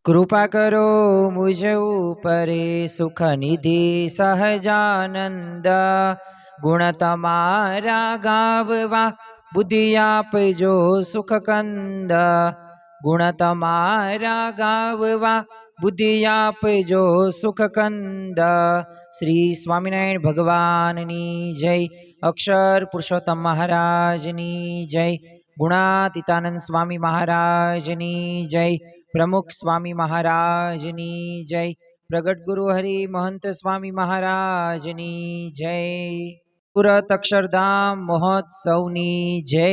कृपा करो मुझ ऊपरे सुख निधि सहजानंद। गुण तमारा गाववा बुद्धि आपजो सुख कंद। गुण तमारा गाववा बुद्धि आपजो सुख कंद। श्री स्वामिनारायण भगवाननी जय। अक्षर पुरुषोत्तम महाराजनी जय। गुणातीतानंद स्वामी महाराजनी जय। प्रमुख स्वामी महाराजनी जय। प्रगट गुरु हरि महंत स्वामी महाराजनी जय। સુરત અક્ષરધામ મહોત્સવની જય।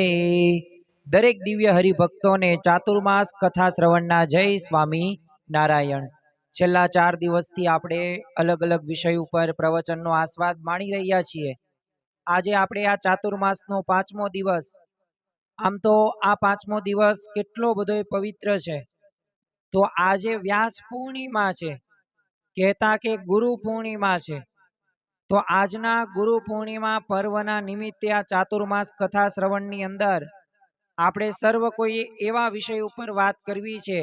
દરેક દિવ્ય હરિભક્તોને ચાતુર્માસ કથા શ્રવણના જય સ્વામી નારાયણ। છેલ્લા 4 દિવસથી આપણે અલગ અલગ વિષય ઉપર પ્રવચનનો આસ્વાદ માણી રહ્યા છીએ। આજે આપણે આ ચાતુર્માસનો 5મો દિવસ। આમ તો આ 5મો દિવસ કેટલો બધો પવિત્ર છે। તો આજે વ્યાસ પૂર્ણિમા છે, કહેતા કે ગુરુ પૂર્ણિમા છે। તો આજના ગુરુ પૂર્ણિમા પર્વના નિમિત્તે આ ચાતુર્માસ કથા શ્રવણની અંદર આપણે સર્વ કોઈ એવા વિષય ઉપર વાત કરવી છે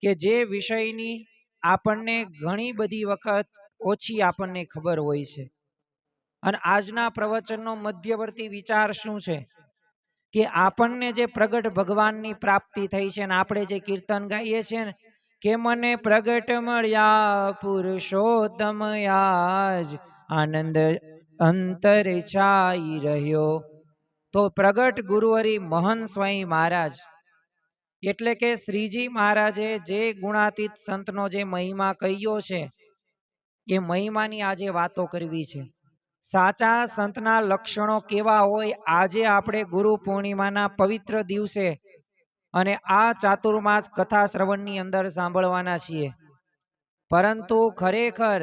કે જે વિષયની આપણને ઘણી બધી વખત ઓછી આપણને ખબર હોય છે। અને આજના પ્રવચનનો મધ્યવર્તી વિચાર શું છે કે આપણને જે પ્રગટ ભગવાનની પ્રાપ્તિ થઈ છે ને આપણે જે કીર્તન ગાઈએ છીએ ને કે મને પ્રગટ મળ્યા પુરુષોત્તમ આજ આનંદ અંતર છાઈ રહ્યો। તો પ્રગટ ગુરુહરિ મહન સ્વામી મહારાજ એટલે કે શ્રીજી મહારાજે જે ગુણાતીત સંતનો જે મહિમા કહ્યો છે એ મહિમાની આજે વાતો કરવી છે। સાચા સંતના લક્ષણો કેવા હોય આજે આપણે ગુરુ પૂર્ણિમાના પવિત્ર દિવસે અને આ ચાતુર્માસ કથા શ્રવણની અંદર સાંભળવાના છીએ। પરંતુ ખરેખર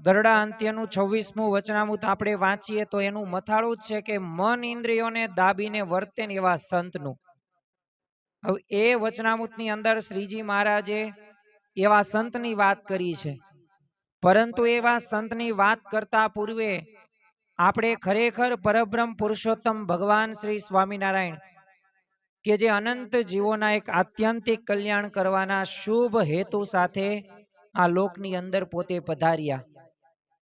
ગરડા અંત્યનું 26મું વચનામૃત આપણે વાંચીએ તો એનું મથાળું જ છે કે મન ઇન્દ્રિયોને દાબીને વર્તે ને એવા સંતનું। હવે એ વચનામૃતની અંદર શ્રીજી મહારાજે એવા સંતની વાત કરી છે, પરંતુ એવા સંતની વાત કરતા પૂર્વે આપણે ખરેખર પરબ્રહ્મ પુરુષોત્તમ ભગવાન શ્રી સ્વામિનારાયણ કે જે અનંત જીવોના એક આત્યંતિક કલ્યાણ કરવાના શુભ હેતુ સાથે આ લોકની અંદર પોતે પધાર્યા।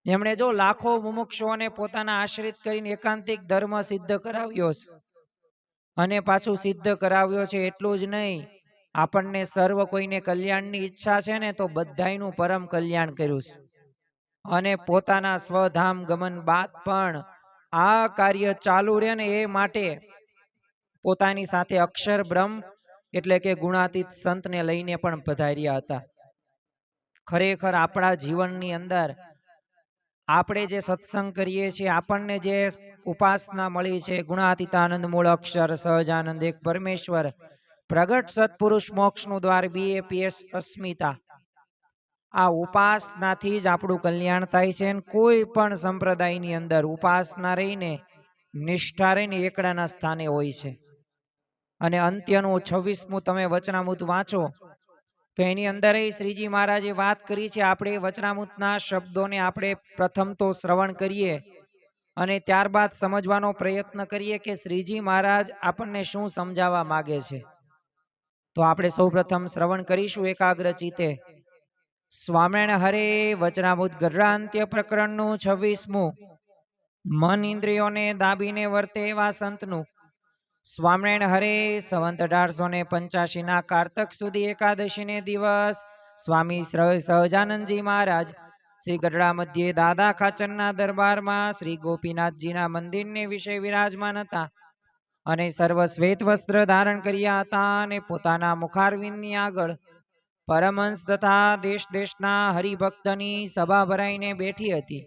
એમણે જો લાખો મુમુક્ષુઓને પોતાના આશ્રિત કરીને એકાંતિક ધર્મ સિદ્ધ કરાવ્યો છે, અને પાછું સિદ્ધ કરાવ્યો છે એટલું જ નહીં, આપણને સર્વ કોઈને કલ્યાણની ઈચ્છા છે ને તો બધાયનું પરમ કલ્યાણ કર્યું છે। અને પોતાના સ્વધામ ગમન બાદ પણ આ કાર્ય ચાલુ રહે ને એ માટે પોતાની સાથે અક્ષર બ્રહ્મ એટલે કે ગુણાતીત સંતને લઈને પણ પધાર્યા હતા। ખરેખર આપણા જીવનની અંદર આપણે જે સત્સંગ કરીએ છીએ, આપણને જે ઉપાસના મળી છે, ગુણાતીતાનંદ મૂળ અક્ષર સહજાનંદ એક પરમેશ્વર પ્રગટ સત્પુરુષ મોક્ષનું દ્વાર BAPS અસ્મિતા, આ ઉપાસનાથી જ આપણું કલ્યાણ થાય છે। કોઈ પણ સંપ્રદાયની અંદર ઉપાસના રહીને નિષ્ઠા રહીને એકડાના સ્થાને હોય છે। અને અંત્યનું 26મું તમે વચનામૃત વાંચો તો એની અંદર શ્રીજી મહારાજે વાત કરી છે। આપણે વચનામૃતના શબ્દોને આપણે પ્રથમ તો શ્રવણ કરીએ અને ત્યારબાદ સમજવાનો પ્રયત્ન કરીએ કે શ્રીજી મહારાજ આપણને શું સમજાવવા માગે છે। તો આપણે સૌ પ્રથમ શ્રવણ કરીશું એકાગ્ર ચિત્તે। સ્વામિનારાયણ હરે વચનામૃત ગર્ડાંત્ય પ્રકરણનું 26મું મન ઇન્દ્રિયોને દાબીને વર્તે એવા સંતનું। સ્વામિનારાયણ હરે સંવંત 1885 કારતક સુધી એકાદશીને દિવસ સ્વામી સહજાનંદજી મહારાજ શ્રી ગઢડા મધ્યે દાદા ખાચરના દરબારમાં શ્રી ગોપીનાથજીના મંદિરને વિશે વિરાજમાન હતા અને સર્વ શ્વેત વસ્ત્ર ધારણ કર્યા હતા અને પોતાના મુખારવિંદની આગળ પરમહંસ તથા દેશ દેશના હરિભક્તની સભા ભરાઈને બેઠી હતી।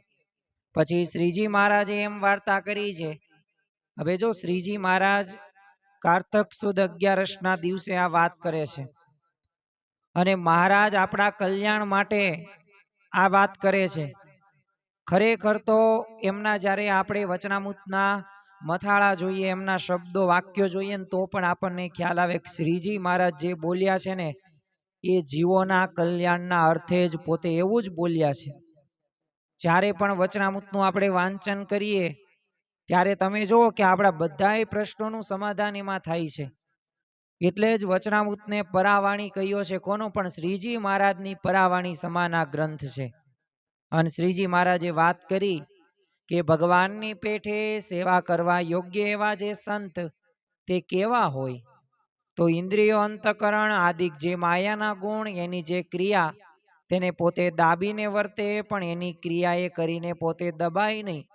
પછી શ્રીજી મહારાજે એમ વાર્તા કરી છે। હવે જો શ્રીજી મહારાજ કારતક સુદ 11ના દિવસે આ વાત કરે છે અને મહારાજ આપણા કલ્યાણ માટે આ વાત કરે છે। ખરેખર તો એમના જ્યારે આપણે વચનામૃતના મથાળા જોઈએ, એમના શબ્દો વાક્યો જોઈએ ને તો પણ આપણને ખ્યાલ આવે કે શ્રીજી મહારાજ જે બોલ્યા છે ને એ જીવોના કલ્યાણના અર્થે જ પોતે એવું જ બોલ્યા છે। જ્યારે પણ વચનામૃતનું આપણે વાંચન કરીએ ત્યારે તમે જુઓ કે આપણા બધાય પ્રશ્નોનું સમાધાન એમાં થાય છે। એટલે જ વચનામૃતને પરાવાણી કહ્યો છે. કોનો? પણ શ્રીજી મહારાજની પરાવાણી સમાન આ ગ્રંથ છે. અને શ્રીજી મહારાજે વાત કરી કે ભગવાનની પેઠે સેવા કરવા યોગ્ય એવા જે સંત તે કેવા હોય? તો ઇન્દ્રિયો, અંતકરણ આદિક જે માયાના ગુણ, એની જે ક્રિયા તેને પોતે દાબીને વર્તે, પણ એની ક્રિયા એ કરીને પોતે દબાય નહીં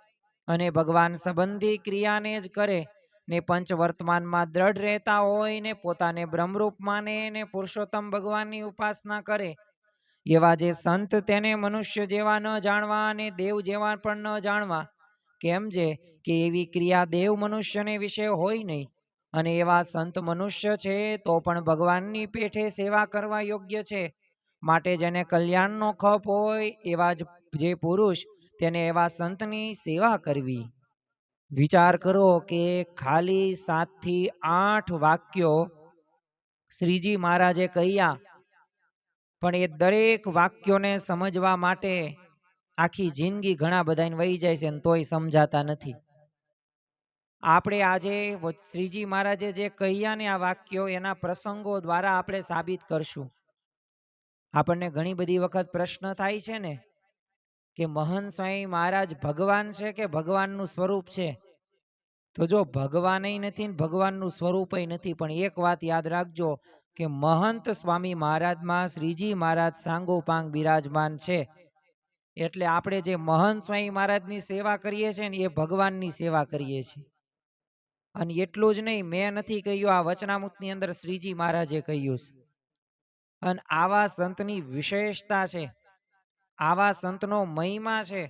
અને ભગવાન સંબંધી ક્રિયાને જ કરે ને પંચ વર્તમાનમાં દ્રઢ રહેતા હોય ને પોતાને બ્રહ્મરૂપ માને ને પુરુષોત્તમ ભગવાનની ઉપાસના કરે, એવા જે સંત તેને મનુષ્ય જેવા ન જાણવા અને દેવ જેવા પણ ન જાણવા. કેમ છે કે એવી ક્રિયા દેવ મનુષ્યને વિશે હોય નહીં, અને એવા સંત મનુષ્ય છે તો પણ ભગવાનની પેઠે સેવા કરવા યોગ્ય છે. માટે જેને કલ્યાણનો ખપ હોય એવા જ જે પુરુષ તેને એવા સંતની સેવા કરવી. વિચાર કરો કે ખાલી 7 થી 8 વાક્યો શ્રીજી મહારાજે કહ્યા, પણ એ દરેક વાક્યોને સમજવા માટે આખી જિંદગી ઘણા બધાને વહી જાય છે, તોય સમજાતા નથી. આપણે આજે શ્રીજી મહારાજે જે કહ્યા ને આ વાક્યો, એના પ્રસંગો દ્વારા આપણે સાબિત કરશું. આપણને ઘણી બધી વખત પ્રશ્ન થાય છે ને કે મહંત સ્વામી મહારાજ ભગવાન છે કે ભગવાનનું સ્વરૂપ છે? તો જો ભગવાનય નથી ને ભગવાનનું સ્વરૂપય નથી, પણ એક વાત યાદ રાખજો કે મહંત સ્વામી મહારાજમાં શ્રીજી મહારાજ સાંગોપાંગ બિરાજમાન છે. એટલે આપણે જે મહંત સ્વામી મહારાજની સેવા કરીએ છીએ ને એ ભગવાનની સેવા કરીએ છીએ. અને એટલું જ નહીં, મેં નથી કહ્યું, આ વચનામૃતની અંદર શ્રીજી મહારાજે કહ્યું છે. અને આવા સંતની વિશેષતા છે, આવા સંતનો મહિમા છે.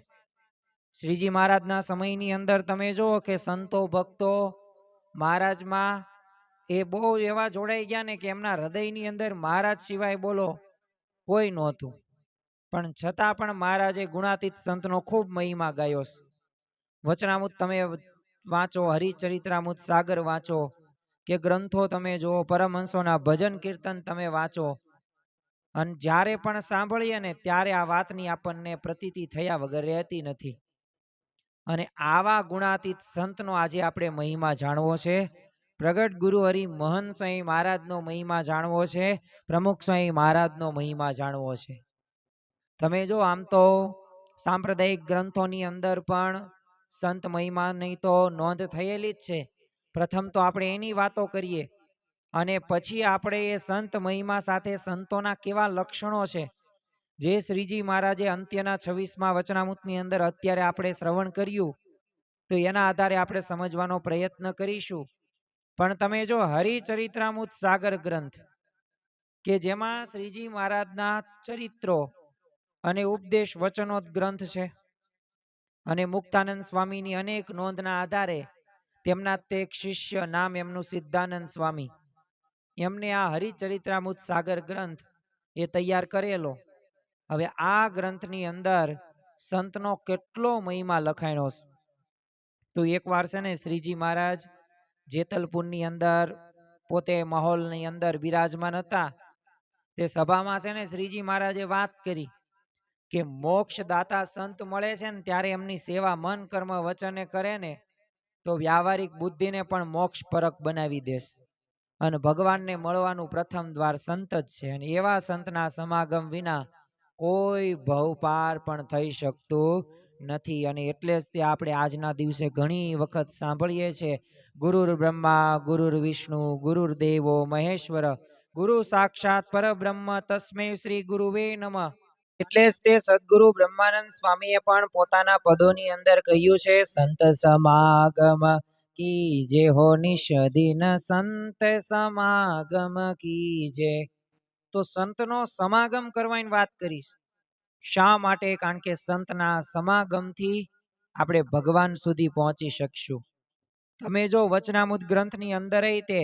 શ્રીજી મહારાજના સમયની અંદર તમે જુઓ કે સંતો ભક્તો મહારાજમાં એ બહુ એવા જોડાઈ ગયા ને કે એમના હૃદયની અંદર મહારાજ સિવાય બોલો કોઈ નહોતું. પણ છતાં પણ મહારાજે ગુણાતીત સંતનો ખૂબ મહિમા ગાયો છે. વચનામૃત તમે વાંચો, હરિચરિત્રામૃત સાગર વાંચો કે ગ્રંથો તમે જુઓ, પરમહંસોના ભજન કીર્તન તમે વાંચો, અને જ્યારે પણ સાંભળીએ ને ત્યારે આ વાતની આપણને પ્રતીતિ થયા વગર રહેતી નથી. અને આવા ગુણાતીત સંતનો આજે આપણે મહિમા જાણવો છે. પ્રગટ ગુરુ હરિ મહંત સ્વામી મહારાજનો મહિમા જાણવો છે. પ્રમુખ સ્વામી મહારાજનો મહિમા જાણવો છે. તમે જો આમ તો સાંપ્રદાયિક ગ્રંથોની અંદર પણ સંત મહિમાની તો નોંધ થયેલી જ છે. પ્રથમ તો આપણે એની વાતો કરીએ અને પછી આપણે એ સંત મહિમા સાથે સંતોના કેવા લક્ષણો છે જે શ્રીજી મહારાજે અંત્યના 26મા વચનામૃતની અંદર અત્યારે આપણે શ્રવણ કર્યું, તો એના આધારે આપણે સમજવાનો પ્રયત્ન કરીશું. પણ તમે જો હરિચરિત્રામૃત સાગર ગ્રંથ કે જેમાં શ્રીજી મહારાજના ચરિત્રો અને ઉપદેશ વચનો ગ્રંથ છે, અને મુક્તાનંદ સ્વામીની અનેક નોંધના આધારે તેમના તે એક શિષ્ય, નામ એમનું સિદ્ધાનંદ સ્વામી, એમને આ હરિચરિત્રામૃત સાગર ગ્રંથ એ તૈયાર કરેલો. હવે આ ગ્રંથની અંદર સંતનો કેટલો મહિમા લખાણો છે. તો એકવાર છે ને શ્રીજી મહારાજ જેતલપુરની અંદર પોતે માહોલની અંદર બિરાજમાન હતા. તે સભામાં છે ને શ્રીજી મહારાજે વાત કરી કે મોક્ષદાતા સંત મળે છે ને ત્યારે એમની સેવા મન કર્મ વચને કરે ને તો વ્યાવહારિક બુદ્ધિને પણ મોક્ષ પરક બનાવી દેશે. અને ભગવાનને મળવાનું પ્રથમ દ્વાર સંત જ છે. અને એવા સંતના સમાગમ વિના કોઈ ભવ પાર પણ થઈ શકતું નથી. અને એટલે જ તે આપણે આજના દિવસે ઘણી વખત સાંભળીએ છીએ, ગુરુર બ્રહ્મા ગુરુર વિષ્ણુ ગુરુર દેવો મહેશ્વર ગુરુ સાક્ષાત પરબ્રહ્મ તસ્મૈ શ્રી ગુરુવે નમઃ. એટલે જ તે સદગુરુ બ્રહ્માનંદ સ્વામીએ પણ પોતાના પદોની અંદર કહ્યું છે, સંત સમાગમ કીજે હો નિષદિન સંત સમાગમ કીજે. તો સંતનો સમાગમ કરવાની વાત કરીશ. શા માટે? કારણ કે સંતના સમાગમથી આપણે ભગવાન સુધી પહોંચી શકશું. તમે જો વચનામૃત ગ્રંથની અંદર તે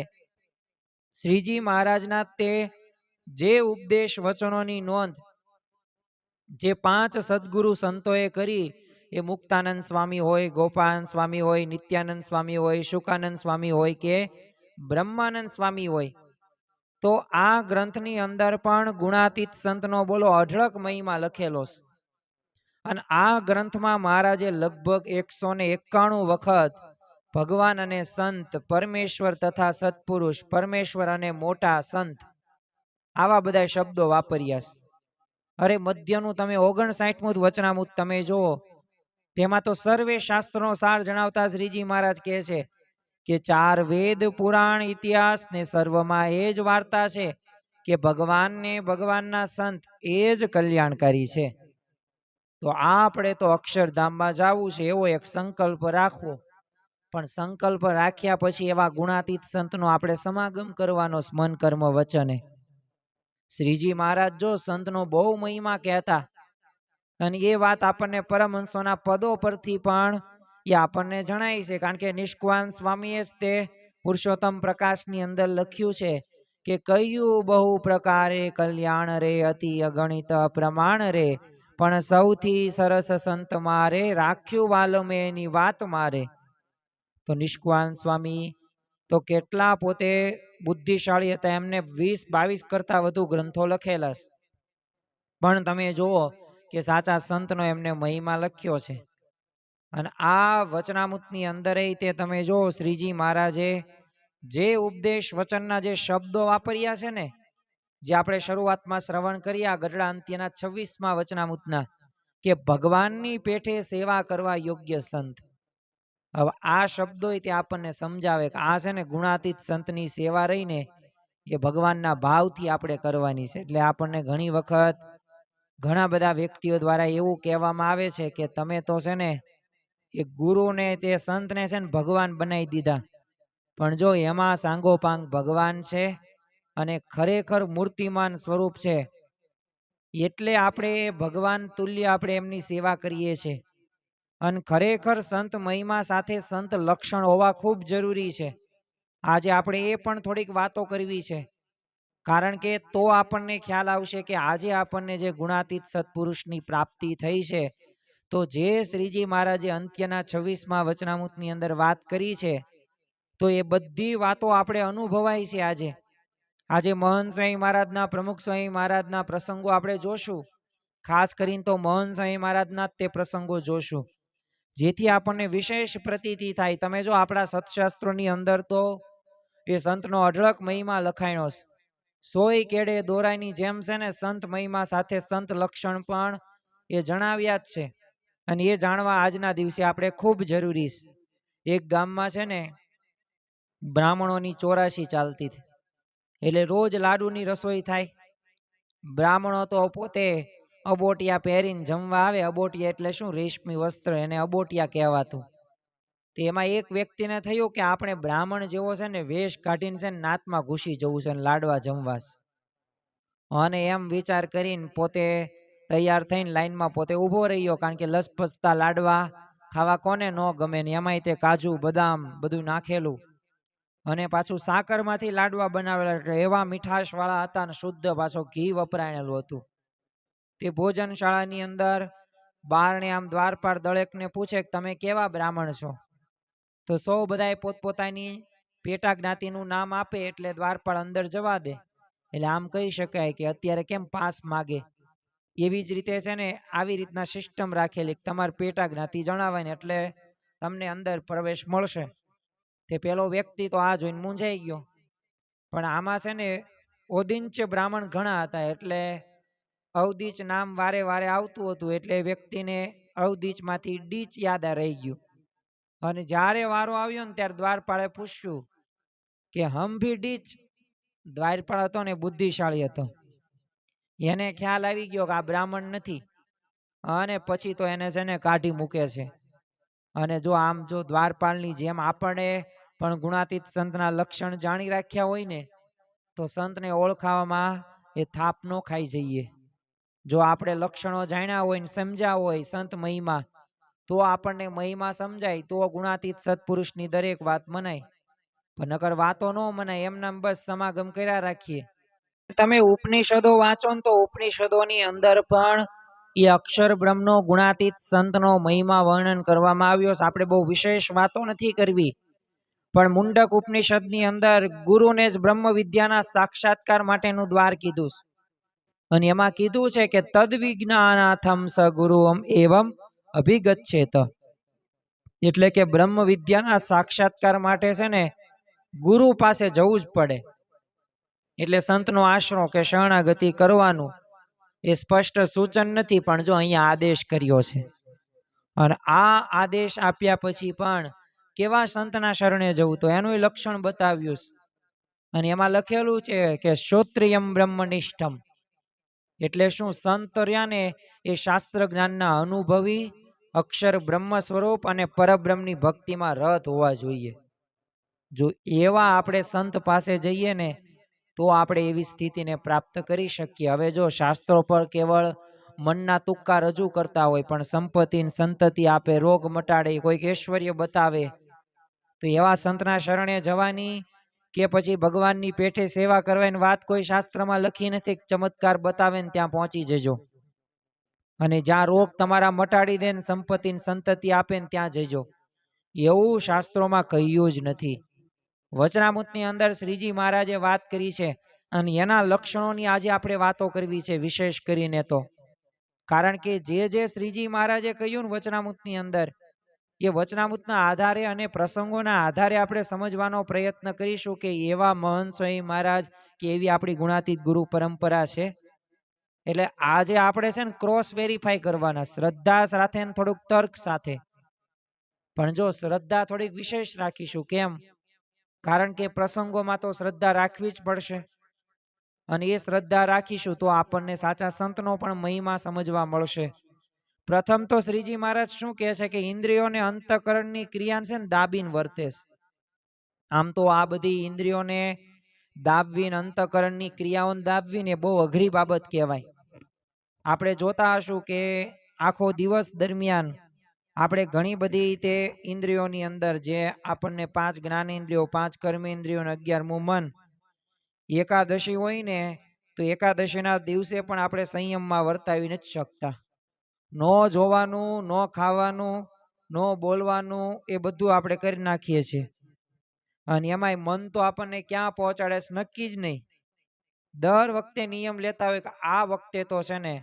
શ્રીજી મહારાજના તે જે ઉપદેશ વચનોની નોંધ જે 5 સદગુરુ સંતોએ કરી, એ મુક્તાનંદ સ્વામી હોય, ગોપાલ સ્વામી હોય, નિત્યાનંદ સ્વામી હોય, શુકાનંદ સ્વામી હોય કે બ્રહ્માનંદ સ્વામી હોય, તો આ ગ્રંથની અંદર પણ ગુણાતીત સંતનો બોલો અઢળક મહિમા લખેલો છે. અને આ ગ્રંથમાં મહારાજે લગભગ 191 વખત ભગવાન અને સંત, પરમેશ્વર તથા સત્પુરુષ, પરમેશ્વર અને મોટા સંત, આવા બધા શબ્દો વાપર્યા છે. અરે મધ્યનું તમે 59મું વચનામૃત તમે જુઓ, તેમાં તો સર્વે શાસ્ત્રનો સાર જણાવતા શ્રીજી મહારાજ કહે છે કે 4 વેદ, પુરાણ, ઇતિહાસ ને સર્વમાં એ જ વાર્તા છે કે ભગવાનને ભગવાનના સંત એ જ કલ્યાણકારી છે. તો આપણે તો અક્ષરધામમાં જવું છે એવો એક સંકલ્પ રાખવો, પણ સંકલ્પ રાખ્યા પછી એવા ગુણાતીત સંતનો આપણે સમાગમ કરવાનો મન કર્મ વચને. શ્રીજી મહારાજ જો સંતનો બહુ મહિમા કહેતા, અને એ વાત આપણને પરમહંસોના પદો પરથી પણ એ આપણને જણાય છે. કારણ કે નિષ્કવાન સ્વામીએ જ તે પુરુષોત્તમ પ્રકાશની અંદર લખ્યું છે કે કયું બહુ પ્રકારે કલ્યાણ રે, અતિ અગણિત પ્રમાણ રે, પણ સૌથી સરસ સંત મારે, રાખ્યું વાલમે એની વાત મારે. તો નિષ્કવાન સ્વામી તો કેટલા પોતે બુદ્ધિશાળી હતા, એમને 20-22 કરતા વધુ ગ્રંથો લખેલા છે, પણ તમે જુઓ કે સાચા સંતનો એમને મહિમા લખ્યો છે. અને આ વચનામૃતની અંદર તે તમે જો શ્રીજી મહારાજે જે ઉપદેશ વચનના જે શબ્દો વાપર્યા છે ને, જે આપણે શરૂઆતમાં શ્રવણ કર્યા ગઢડા અંત્યના 26મા વચનામૃતના, કે ભગવાનની પેઠે સેવા કરવા યોગ્ય સંત. હવે આ શબ્દો તે આપણને સમજાવે કે આ છે ને ગુણાતીત સંતની સેવા રહીને એ ભગવાનના ભાવથી આપણે કરવાની છે. એટલે આપણને ઘણી વખત ઘણા બધા વ્યક્તિઓ દ્વારા એવું કહેવામાં આવે છે કે તમે તો છે ને એ ગુરુને તે સંતને છે ને ભગવાન બનાવી દીધા, પણ જો એમાં સાંગોપાંગ ભગવાન છે અને ખરેખર મૂર્તિમાન સ્વરૂપ છે, એટલે આપણે ભગવાન તુલ્ય આપણે એમની સેવા કરીએ છીએ. અને ખરેખર સંત મહિમા સાથે સંત લક્ષણ હોવા ખૂબ જરૂરી છે. આજે આપણે એ પણ થોડીક વાતો કરવી છે, કારણ કે તો આપણને ખ્યાલ આવશે કે આજે આપણને જે ગુણાતીત સત્પુરુષની પ્રાપ્તિ થઈ છે, તો જે શ્રીજી મહારાજે અંત્યના 26મા વચનામૃતની અંદર વાત કરી છે, તો એ બધી વાતો આપણે અનુભવાય છે. આજે મહંત સ્વામી મહારાજના, પ્રમુખ સ્વામી મહારાજના પ્રસંગો આપણે જોશું, ખાસ કરીને તો મહંત સ્વામી મહારાજના તે પ્રસંગો જોશું, જેથી આપણને વિશેષ પ્રતીતિ થાય. તમે જો આપણા સત્શાસ્ત્રોની અંદર તો એ સંતનો અઢળક મહિમા લખાણો છે. 100 કેડે દોરાની જેમ છે ને સંત મહિમા સાથે સંત લક્ષણ પણ એ જણાવ્યા જ છે. અને એ જાણવા આજના દિવસે આપણે ખૂબ જરૂરી છે. એક ગામમાં છે ને બ્રાહ્મણોની 84 ચાલતી હતી, એટલે રોજ લાડુની રસોઈ થાય. બ્રાહ્મણો તો પોતે અબોટિયા પહેરીને જમવા આવે. અબોટિયા એટલે શું? રેશમી વસ્ત્ર, એને અબોટિયા કહેવાતું. તો એમાં એક વ્યક્તિને થયું કે આપણે બ્રાહ્મણ જેવો છે ને વેશ કાઢીને છે ને નાતમાં ઘૂસી જવું છે ને લાડવા જમવા. અને એમ વિચાર કરીને પોતે તૈયાર થઈને લાઈનમાં પોતે ઊભો રહ્યો, કારણ કે લસપસતા લાડવા ખાવા કોને ન ગમે ને, એમાંય તે કાજુ બદામ બધું નાખેલું, અને પાછું સાકરમાંથી લાડવા બનાવેલા, એટલે એવા મીઠાશ વાળા હતા ને શુદ્ધ પાછો ઘી વપરાયેલું હતું. તે ભોજનશાળાની અંદર બારણે આમ દ્વારપાળ દળેકને પૂછે કે તમે કેવા બ્રાહ્મણ છો? તો સૌ બધાએ પોતપોતાની પેટા જ્ઞાતિનું નામ આપે એટલે દ્વારપાળ અંદર જવા દે. એટલે આમ કહી શકાય કે અત્યારે કેમ પાસ માગે, એવી જ રીતે છે ને આવી રીતના સિસ્ટમ રાખેલી, તમારી પેટા જ્ઞાતિ જણાવાય એટલે તમને અંદર પ્રવેશ મળશે. તે પેલો વ્યક્તિ તો આ જોઈને મૂંઝાઈ ગયો, પણ આમાં છે ને ઓદિંચ બ્રાહ્મણ ઘણા હતા, એટલે અવદીચ નામ વારે વારે આવતું હતું, એટલે વ્યક્તિને અવદીચમાંથી ડીચ યાદ રહી ગયું. અને જ્યારે વારો આવ્યો ને ત્યારે દ્વારપાળે પૂછ્યું કે હમ ભી ડીચ. દ્વારપાળ હતો ને બુદ્ધિશાળી હતો, એને ખ્યાલ આવી ગયો કે આ બ્રાહ્મણ નથી, અને પછી તો એને છે ને કાઢી મૂકે છે. અને જો આમ જો દ્વારપાળની જેમ આપણે પણ ગુણાતીત સંતના લક્ષણ જાણી રાખ્યા હોય ને, તો સંતને ઓળખાવામાં એ થાપ ન ખાઈ જઈએ. જો આપણે લક્ષણો જાણ્યા હોય ને સમજ્યા હોય સંત મહિમા, તો આપણને મહિમા સમજાય, તો ગુણાતીત સત્પુરુષની દરેક વાત મનાય. પણ નકર વાતો ન મનાય, એમના બસ સમાગમ કર્યા રાખીએ. તમે ઉપનિષદો વાંચો ને તો ઉપનિષદોની અંદર પણ એ અક્ષર બ્રહ્મનો ગુણાતીત સંતનો મહિમા વર્ણન કરવામાં આવ્યો છે. આપણે બહુ વિશેષ વાતો નથી કરવી, પણ મુંડક ઉપનિષદની અંદર ગુરુને જ બ્રહ્મ વિદ્યાના સાક્ષાત્કાર માટેનું દ્વાર કીધું છે. અને એમાં કીધું છે કે તદ વિજ્ઞાનાથમ સ ગુરુમ એવમ અભિગચ્છેત. એટલે કે બ્રહ્મ વિદ્યાના સાક્ષાત્કાર માટે છે ને ગુરુ પાસે જવું જ પડે. એટલે સંતનો આશરો કે શરણાગતિ કરવાનું એ સ્પષ્ટ સૂચન નથી, પણ જો અહીંયા આદેશ કર્યો છે. અને આ આદેશ આપ્યા પછી પણ કેવા સંતના શરણે જવું, તો એનું લક્ષણ બતાવ્યું છે. અને એમાં લખેલું છે કે શ્રોત્રિયમ બ્રહ્મનિષ્ઠમ, એટલે શું? સંત રહ્યા ને એ શાસ્ત્ર જ્ઞાનના અનુભવી, અક્ષર બ્રહ્મ સ્વરૂપ અને પરબ્રહ્મની ભક્તિમાં રત હોવા જોઈએ. જો એવા આપણે સંત પાસે જઈએ ને તો આપણે એવી સ્થિતિને પ્રાપ્ત કરી શકીએ. હવે જો શાસ્ત્રો પર કેવળ મનના તુક્કા રજૂ કરતા હોય, પણ સંપત્તિ સંતતિ આપે, રોગ મટાડે, કોઈક ઐશ્વર્ય બતાવે, તો એવા સંતના શરણે જવાની કે પછી ભગવાનની પેઠે સેવા કરવાની વાત કોઈ શાસ્ત્રમાં લખી નથી. ચમત્કાર બતાવે ને ત્યાં પહોંચી જજો, અને જ્યાં રોગ તમારા મટાડી દે ને સંપત્તિ સંતતિ આપે ને ત્યાં જજો, એવું શાસ્ત્રોમાં કહ્યું જ નથી. વચનામૃતની અંદર શ્રીજી મહારાજે વાત કરી છે, અને એના લક્ષણોની આજે આપણે વાતો કરવી છે વિશેષ કરીને. તો કારણ કે જે શ્રીજી મહારાજે કહ્યું ને વચનામૃતની અંદર, એ વચનામૃતના આધારે અને પ્રસંગોના આધારે આપણે સમજવાનો પ્રયત્ન કરીશું કે એવા મહંત સ્વામી મહારાજ કે એવી આપણી ગુણાતીત ગુરુ પરંપરા છે. એટલે આજે આપણે છે ને ક્રોસ વેરીફાઈ કરવાના, શ્રદ્ધા સાથે ને થોડુંક તર્ક સાથે. પણ જો શ્રદ્ધા થોડીક વિશેષ રાખીશું. કેમ? કારણ કે પ્રસંગોમાં તો શ્રદ્ધા રાખવી જ પડશે, અને એ શ્રદ્ધા રાખીશું તો આપણને સાચા સંતનો પણ મહિમા સમજવા મળશે. પ્રથમ તો શ્રીજી મહારાજ શું કહે છે કે ઇન્દ્રિયોને અંતઃકરણની ક્રિયા છે ને દાબીને વર્તે છે. આમ તો આ બધી ઇન્દ્રિયોને દાબવીને, અંતઃકરણની ક્રિયાઓને દાબવીને બહુ અઘરી બાબત કહેવાય. આપણે જોતા હશું કે આખો દિવસ દરમિયાન આપણે ઘણી બધી તે ઇન્દ્રિયોની અંદર, જે આપણને 5 જ્ઞાનેન્દ્રિયો, 5 કર્મેન્દ્રિયો અને 11મું મન, એકાદશી હોય ને તો એકાદશીના દિવસે પણ આપણે સંયમમાં વર્તાવી નથી શકતા. ન જોવાનું, ન ખાવાનું, ન બોલવાનું, એ બધું આપણે કરી નાખીએ છીએ. અને એમાંય મન તો આપણને ક્યાં પહોંચાડે છે નક્કી જ નહીં. દર વખતે નિયમ લેતા હોય કે આ વખતે તો છે ને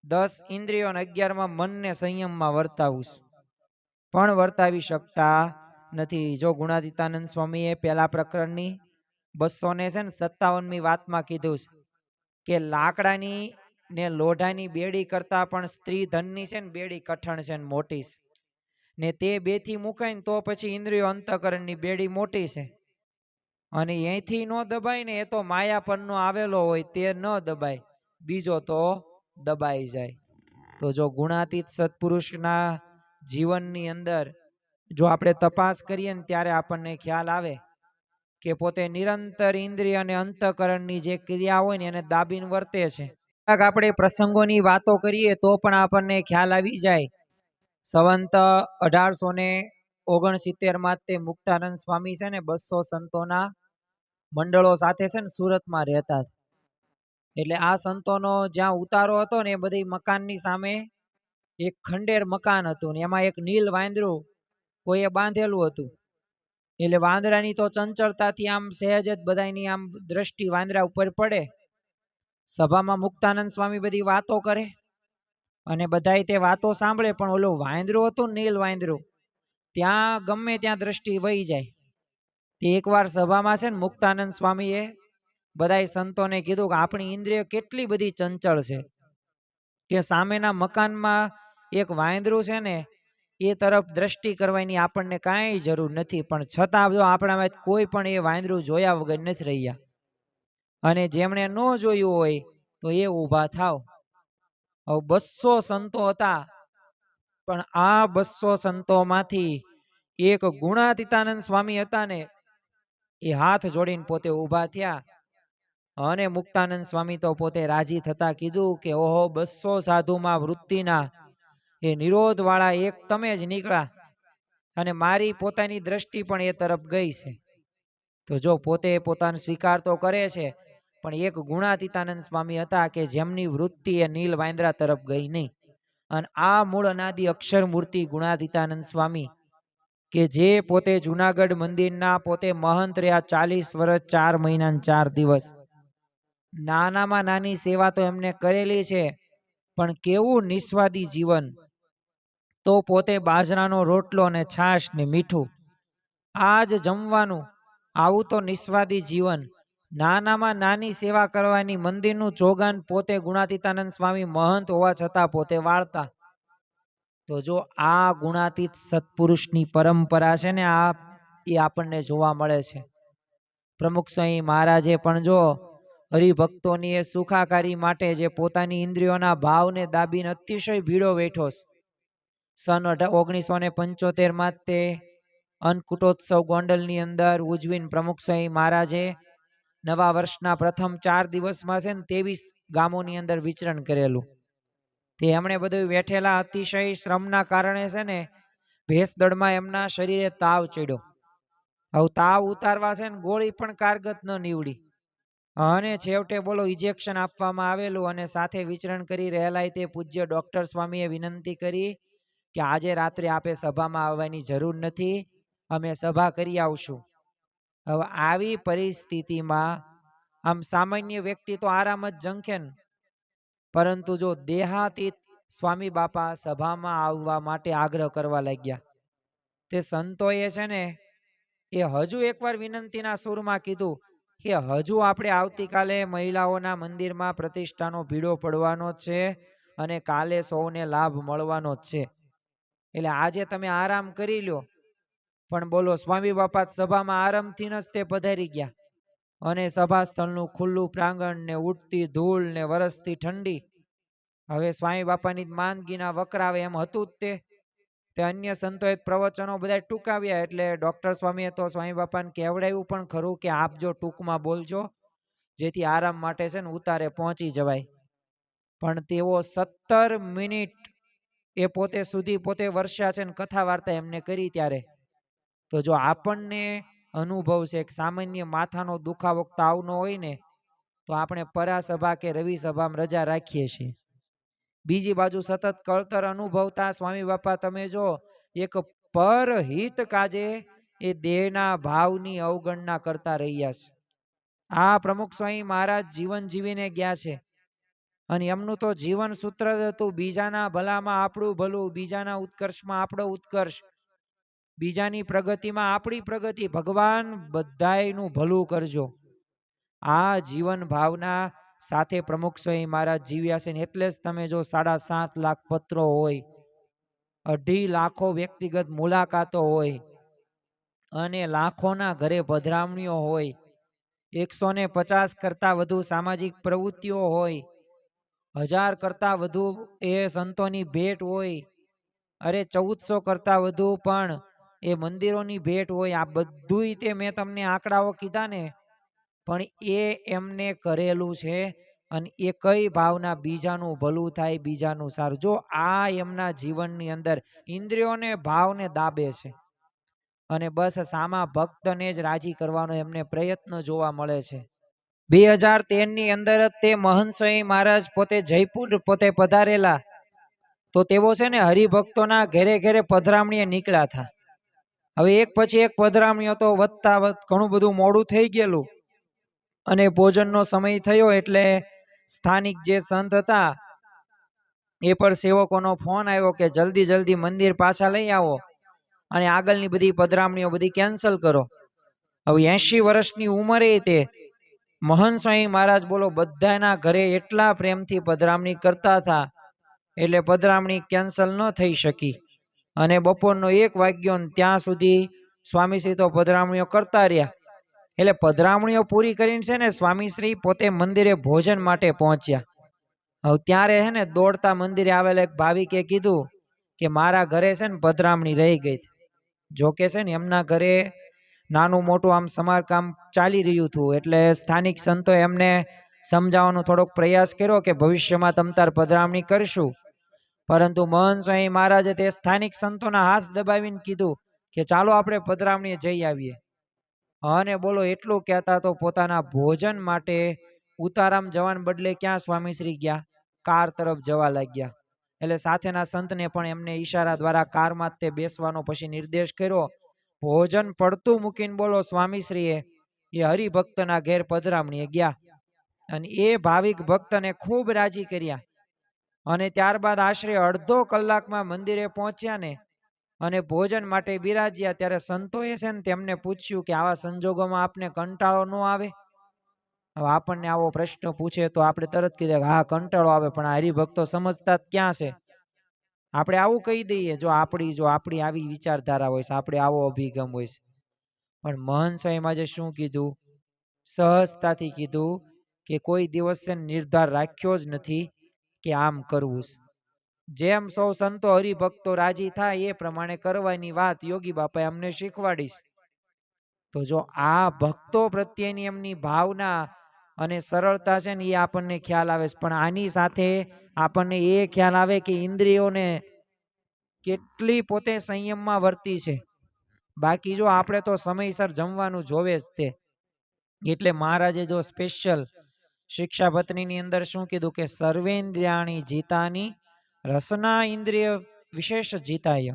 10 ઇન્દ્રિયો અને 11માં મનને સંયમમાં વર્તાવું, પણ વર્તાવી શકતા નથી. જો ગુણાતીતાનંદ સ્વામીએ પહેલા પ્રકરણની 257મી વાતમાં કીધું છે કે લાકડાની ને લોઢાની બેડી કરતા પણ સ્ત્રી ધનની છે ને બેડી કઠણ છે ને મોટી છે, ને તે બેથી મુકાય ને તો પછી ઇન્દ્રિયો અંતઃકરણની બેડી મોટી છે, અને અહીંથી ન દબાય ને એ તો માયા પરનો આવેલો હોય તે ન દબાય, બીજો તો દબાઈ જાય. તો જો ગુણાતીત સત્પુરુષના જીવનની અંદર જો આપણે તપાસ કરીએ ને ત્યારે આપણને ખ્યાલ આવે કે પોતે નિરંતર ઇન્દ્રિય અને અંતઃકરણની જે ક્રિયા હોય ને એને દાબીને વર્તે છે. આપણે પ્રસંગોની વાતો કરીએ તો પણ આપણને ખ્યાલ આવી જાય. સંવંત 1869માં તે મુક્તાનંદ સ્વામી છે ને 200 સંતોના મંડળો સાથે છે ને સુરતમાં રહેતા. એટલે આ સંતોનો જ્યાં ઉતારો હતો ને એ બધી મકાનની સામે એક ખંડેર મકાન હતું, ને એમાં એક નીલ વાંદરું કોઈએ બાંધેલું હતું. એટલે વાંદરાની તો ચંચળતાથી આમ સહેજ જ બધાની આમ દ્રષ્ટિ વાંદરા ઉપર પડે. સભામાં મુક્તાનંદ સ્વામી બધી વાતો કરે, અને બધાય તે વાતો સાંભળે, પણ ઓલું વાંદરું હતું નીલ વાંદરું, ત્યાં ગમે ત્યાં દ્રષ્ટિ વહી જાય. તે એકવાર સભામાં છે ને મુક્તાનંદ સ્વામીએ બધાય સંતોને કીધું કે આપણી ઇન્દ્રિય કેટલી બધી ચંચળ છે કે સામેના મકાનમાં એક વાંદરું છે ને એ તરફ દ્રષ્ટિ કરવાની આપણને કાંઈ જરૂર નથી, પણ છતાં જો આપણામાં કોઈ પણ એ વાંદરું જોયા વગર નથી રહ્યા. અને જેમણે ન જોયું હોય તો એ ઊભા થાવ. હવે 200 સંતો હતા, પણ આ 200 સંતોમાંથી એક ગુણાતીતાનંદ સ્વામી હતા ને, એ હાથ જોડીને પોતે ઊભા થયા, અને મુક્તાનંદ સ્વામી તો પોતે રાજી થતા કીધું કે ઓહો, 200 સાધુમાં વૃત્તિના એ નિરોધ વાળા એક તમે જ નીકળ્યા, અને મારી પોતાની દ્રષ્ટિ પણ એ તરફ ગઈ છે. તો જો પોતે પોતાનો સ્વીકાર તો કરે છે, પણ એક ગુણાતીતાનંદ સ્વામી હતા કે જેમની વૃત્તિ એ નીલ વાંદરા તરફ ગઈ નહીં. અને આ મૂળ અનાદિ અક્ષર મૂર્તિ ગુણાતીતાનંદ સ્વામી કે જે પોતે જુનાગઢ મંદિરના પોતે મહંત રહ્યા 40 વર્ષ 4 મહિના 4 દિવસ. નાનામાં નાની સેવા તો એમને કરેલી છે, પણ કેવું નિસ્વાદી જીવન. તો પોતે બાજરાનો રોટલો ને છાશ ને મીઠું આ જ જમવાનું. આવું તો નિસ્વાદી જીવન. નાનામાં નાની સેવા કરવાની. મંદિરનું ચોગાન પોતે ગુણાતીતાનંદ સ્વામી મહંત હોવા છતાં પોતે વાળતા. તો જો આ ગુણાતીત સત્પુરુષની પરંપરા છે ને, એ આપણને જોવા મળે છે. પ્રમુખ સ્વામી મહારાજે પણ જો હરિભક્તોની એ સુખાકારી માટે જે પોતાની ઇન્દ્રિયોના ભાવને દાબીને અતિશય ભીડો વેઠો. સન 1975 તે અન્નકૂટોત્સવ ગોંડલની અંદર ઉજવીને પ્રમુખ સ્વામી મહારાજે નવા વર્ષના પ્રથમ 4 દિવસમાં છે ને 23 ગામોની અંદર વિચરણ કરેલું. તે એમણે બધું વેઠેલા અતિશય શ્રમના કારણે છે ને ભેંસદળમાં એમના શરીરે તાવ ચડ્યો. હવે તાવ ઉતારવા છે ને ગોળી પણ કારગત ન નીવડી અને છેવટે બોલો ઇન્જેક્શન આપવામાં આવેલું. અને સાથે વિચરણ કરી રહેલા તે પૂજ્ય ડોક્ટર સ્વામીએ વિનંતી કરી કે આજે રાત્રે આપે સભામાં આવવાની જરૂર નથી, અમે સભા કરી આવશું. હવે આવી પરિસ્થિતિમાં આમ સામાન્ય વ્યક્તિ તો આરામ જ ઝંખે ને, પરંતુ જો દેહાતીત સ્વામી બાપા સભામાં આવવા માટે આગ્રહ કરવા લાગ્યા. તે સંતોએ છે ને એ હજુ એકવાર વિનંતીના સૂરમાં કીધું કે હજુ આપણે આવતીકાલે મહિલાઓના મંદિરમાં પ્રતિષ્ઠાનો ભીડો પડવાનો છે અને કાલે સૌને લાભ મળવાનો જ છે, એટલે આજે તમે આરામ કરી લો. પણ બોલો સ્વામી બાપા સભામાં આરામથી ન તે પધારી ગયા અને સભા સ્થળનું ખુલ્લું પ્રાંગણ ને ઉડતી ધૂળ ને વરસતી ઠંડી. હવે સ્વામી બાપાની માંદગીના વકરાવે એમ હતું જ તે અન્ય સંતોએ પ્રવચનો બધા ટૂંકાવ્યા. એટલે ડોક્ટર સ્વામીએ તો સ્વામી બાપાને કહેવડાવ્યું પણ ખરું કે આપ જો ટૂંકમાં બોલજો જેથી આરામ માટે છે ને ઉતારે પહોંચી જવાય. પણ તેઓ 17 મિનિટ એ પોતે સુધી પોતે વર્ષા છે ને કથા વાર્તા એમને કરી. ત્યારે તો જો આપણને અનુભવ છે કે સામાન્ય માથાનો દુખાવો તાવનો હોય ને તો આપણે પરાસભા કે રવિ સભામાં રજા રાખીએ છીએ. બીજી બાજુ સતત કળતર અનુભવતા સ્વામી બાપા તમે જો એક પરહિત કાજે એ દેહના ભાવની અવગણના કરતા રહ્યા છે. આ પ્રમુખ સ્વામી મહારાજ જીવન જીવીને ગયા છે અને એમનું તો જીવન સૂત્ર હતું બીજાના ભલામાં આપણું ભલું, બીજાના ઉત્કર્ષમાં આપણો ઉત્કર્ષ, બીજાની પ્રગતિમાં આપણી પ્રગતિ, ભગવાન બધાયનું ભલું કરજો. આ જીવન ભાવના સાથે પ્રમુખ સ્વામી મહારાજ જીવ્યા છે ને એટલે જ તમે જો 7.5 લાખ પત્રો હોય, 2.5 લાખો વ્યક્તિગત મુલાકાતો હોય અને લાખોના ઘરે પધરામણીઓ હોય, 150 કરતા વધુ સામાજિક પ્રવૃત્તિઓ હોય, 1000 કરતા વધુ એ સંતોની ભેટ હોય, અરે 1400 કરતા વધુ પણ એ મંદિરોની ભેટ હોય. આ બધુંય તે મેં તમને આંકડાઓ કીધા ને, પણ એ એમને કરેલું છે અને એ કઈ ભાવના બીજાનું ભલું થાય, બીજાનું સારું. જો આ એમના જીવનની અંદર ઇન્દ્રિયોને ભાવને દાબે છે અને બસ સામા ભક્તને જ રાજી કરવાનો એમને પ્રયત્ન જોવા મળે છે. 2013ની અંદર જ તે મહંત સ્વામી મહારાજ પોતે જયપુર પોતે પધારેલા. તો તેઓ છે ને હરિભક્તોના ઘેરે ઘેરે પધરામણીએ નીકળ્યા હતા. હવે એક પછી એક પધરામણીઓ તો વધતા ઘણું બધું મોડું થઈ ગયેલું અને ભોજનનો સમય થયો એટલે સ્થાનિક જે સંત હતા એ પર સેવકોનો ફોન આવ્યો કે જલ્દી જલ્દી મંદિર પાછા લઈ આવો અને આગળની બધી પધરામણીઓ બધી કેન્સલ કરો. હવે 80 વર્ષની ઉંમરે તે મહંત સ્વામી મહારાજ બોલો બધાના ઘરે એટલા પ્રેમથી પધરામણી કરતા હતા એટલે પધરામણી કેન્સલ ન થઈ શકી અને બપોરનો 1 વાગ્યો ત્યાં સુધી સ્વામીશ્રી તો પધરામણીઓ કરતા રહ્યા. એટલે પધરામણીઓ પૂરી કરીને છે ને સ્વામીશ્રી પોતે મંદિરે ભોજન માટે પહોંચ્યા. હવે ત્યારે હે ને દોડતા મંદિરે આવેલા એક ભાવિકે કીધું કે મારા ઘરે છે ને પધરામણી રહી ગઈ. જોકે છે ને એમના ઘરે નાનું મોટું આમ સમારકામ ચાલી રહ્યું હતું એટલે સ્થાનિક સંતો એમને સમજાવવાનો થોડોક પ્રયાસ કર્યો કે ભવિષ્યમાં તમ તાર પધરામણી કરશું. પરંતુ મહંત સ્વામી મહારાજે તે સ્થાનિક સંતોના હાથ દબાવીને કીધું કે ચાલો આપણે પધરામણીએ જઈ આવીએ. અને બોલો એટલું કહેતા તો પોતાના ભોજન માટે ઉતારામ જવાને બદલે ક્યાં સ્વામીશ્રી ગયા, કાર તરફ જવા લાગ્યા. એટલે સાથેના સંતને પણ એમને ઈશારા દ્વારા કારમાં તે બેસવાનો પછી નિર્દેશ કર્યો. ભોજન પડતું મૂકીને બોલો સ્વામીશ્રીએ એ હરિભક્તના ઘેર પધરામણીએ ગયા અને એ ભાવિક ભક્તને ખૂબ રાજી કર્યા અને ત્યારબાદ આશરે અડધો કલાકમાં મંદિરે પહોંચ્યા ને અને ભોજન માટે બિરાજ્યા ત્યારે સંતોએ છે ને તેમને પૂછ્યું કે આવા સંજોગોમાં આપને કંટાળો ન આવે? હવે આપણને આવો પ્રશ્ન પૂછે તો આપણે તરત કીધે હા કંટાળો આવે, પણ આ હરિભક્તો સમજતા ક્યાં છે? આપણે આવું કહી દઈએ જો આપણી આવી વિચારધારા હોય છે, આપણે આવો અભિગમ હોય છે. પણ મહંત સ્વામી આજે શું કીધું? સહજતાથી કીધું કે કોઈ દિવસે નિર્ધાર રાખ્યો જ નથી કે આમ કરવું. જેમ સૌ સંતો હરિભક્તો રાજી થાય એ પ્રમાણે કરવાની વાત યોગી બાપાએ અમને શીખવાડીશ. તો જો આ ભક્તો પ્રત્યેની એમની ભાવના અને સરળતા છે ને એ આપણને ખ્યાલ આવે છે, પણ આની સાથે આપણને એ ખ્યાલ આવે કે ઇન્દ્રિયોને કેટલી પોતે સંયમમાં વર્તી છે. બાકી જો આપણે તો સમયસર જમવાનું જોવે જ તે. એટલે મહારાજે જો સ્પેશિયલ શિક્ષાપત્રીની અંદર શું કીધું કે સર્વેન્દ્રિયાણી જીતાની રસના ઇન્દ્રિય વિશેષ જીતાય.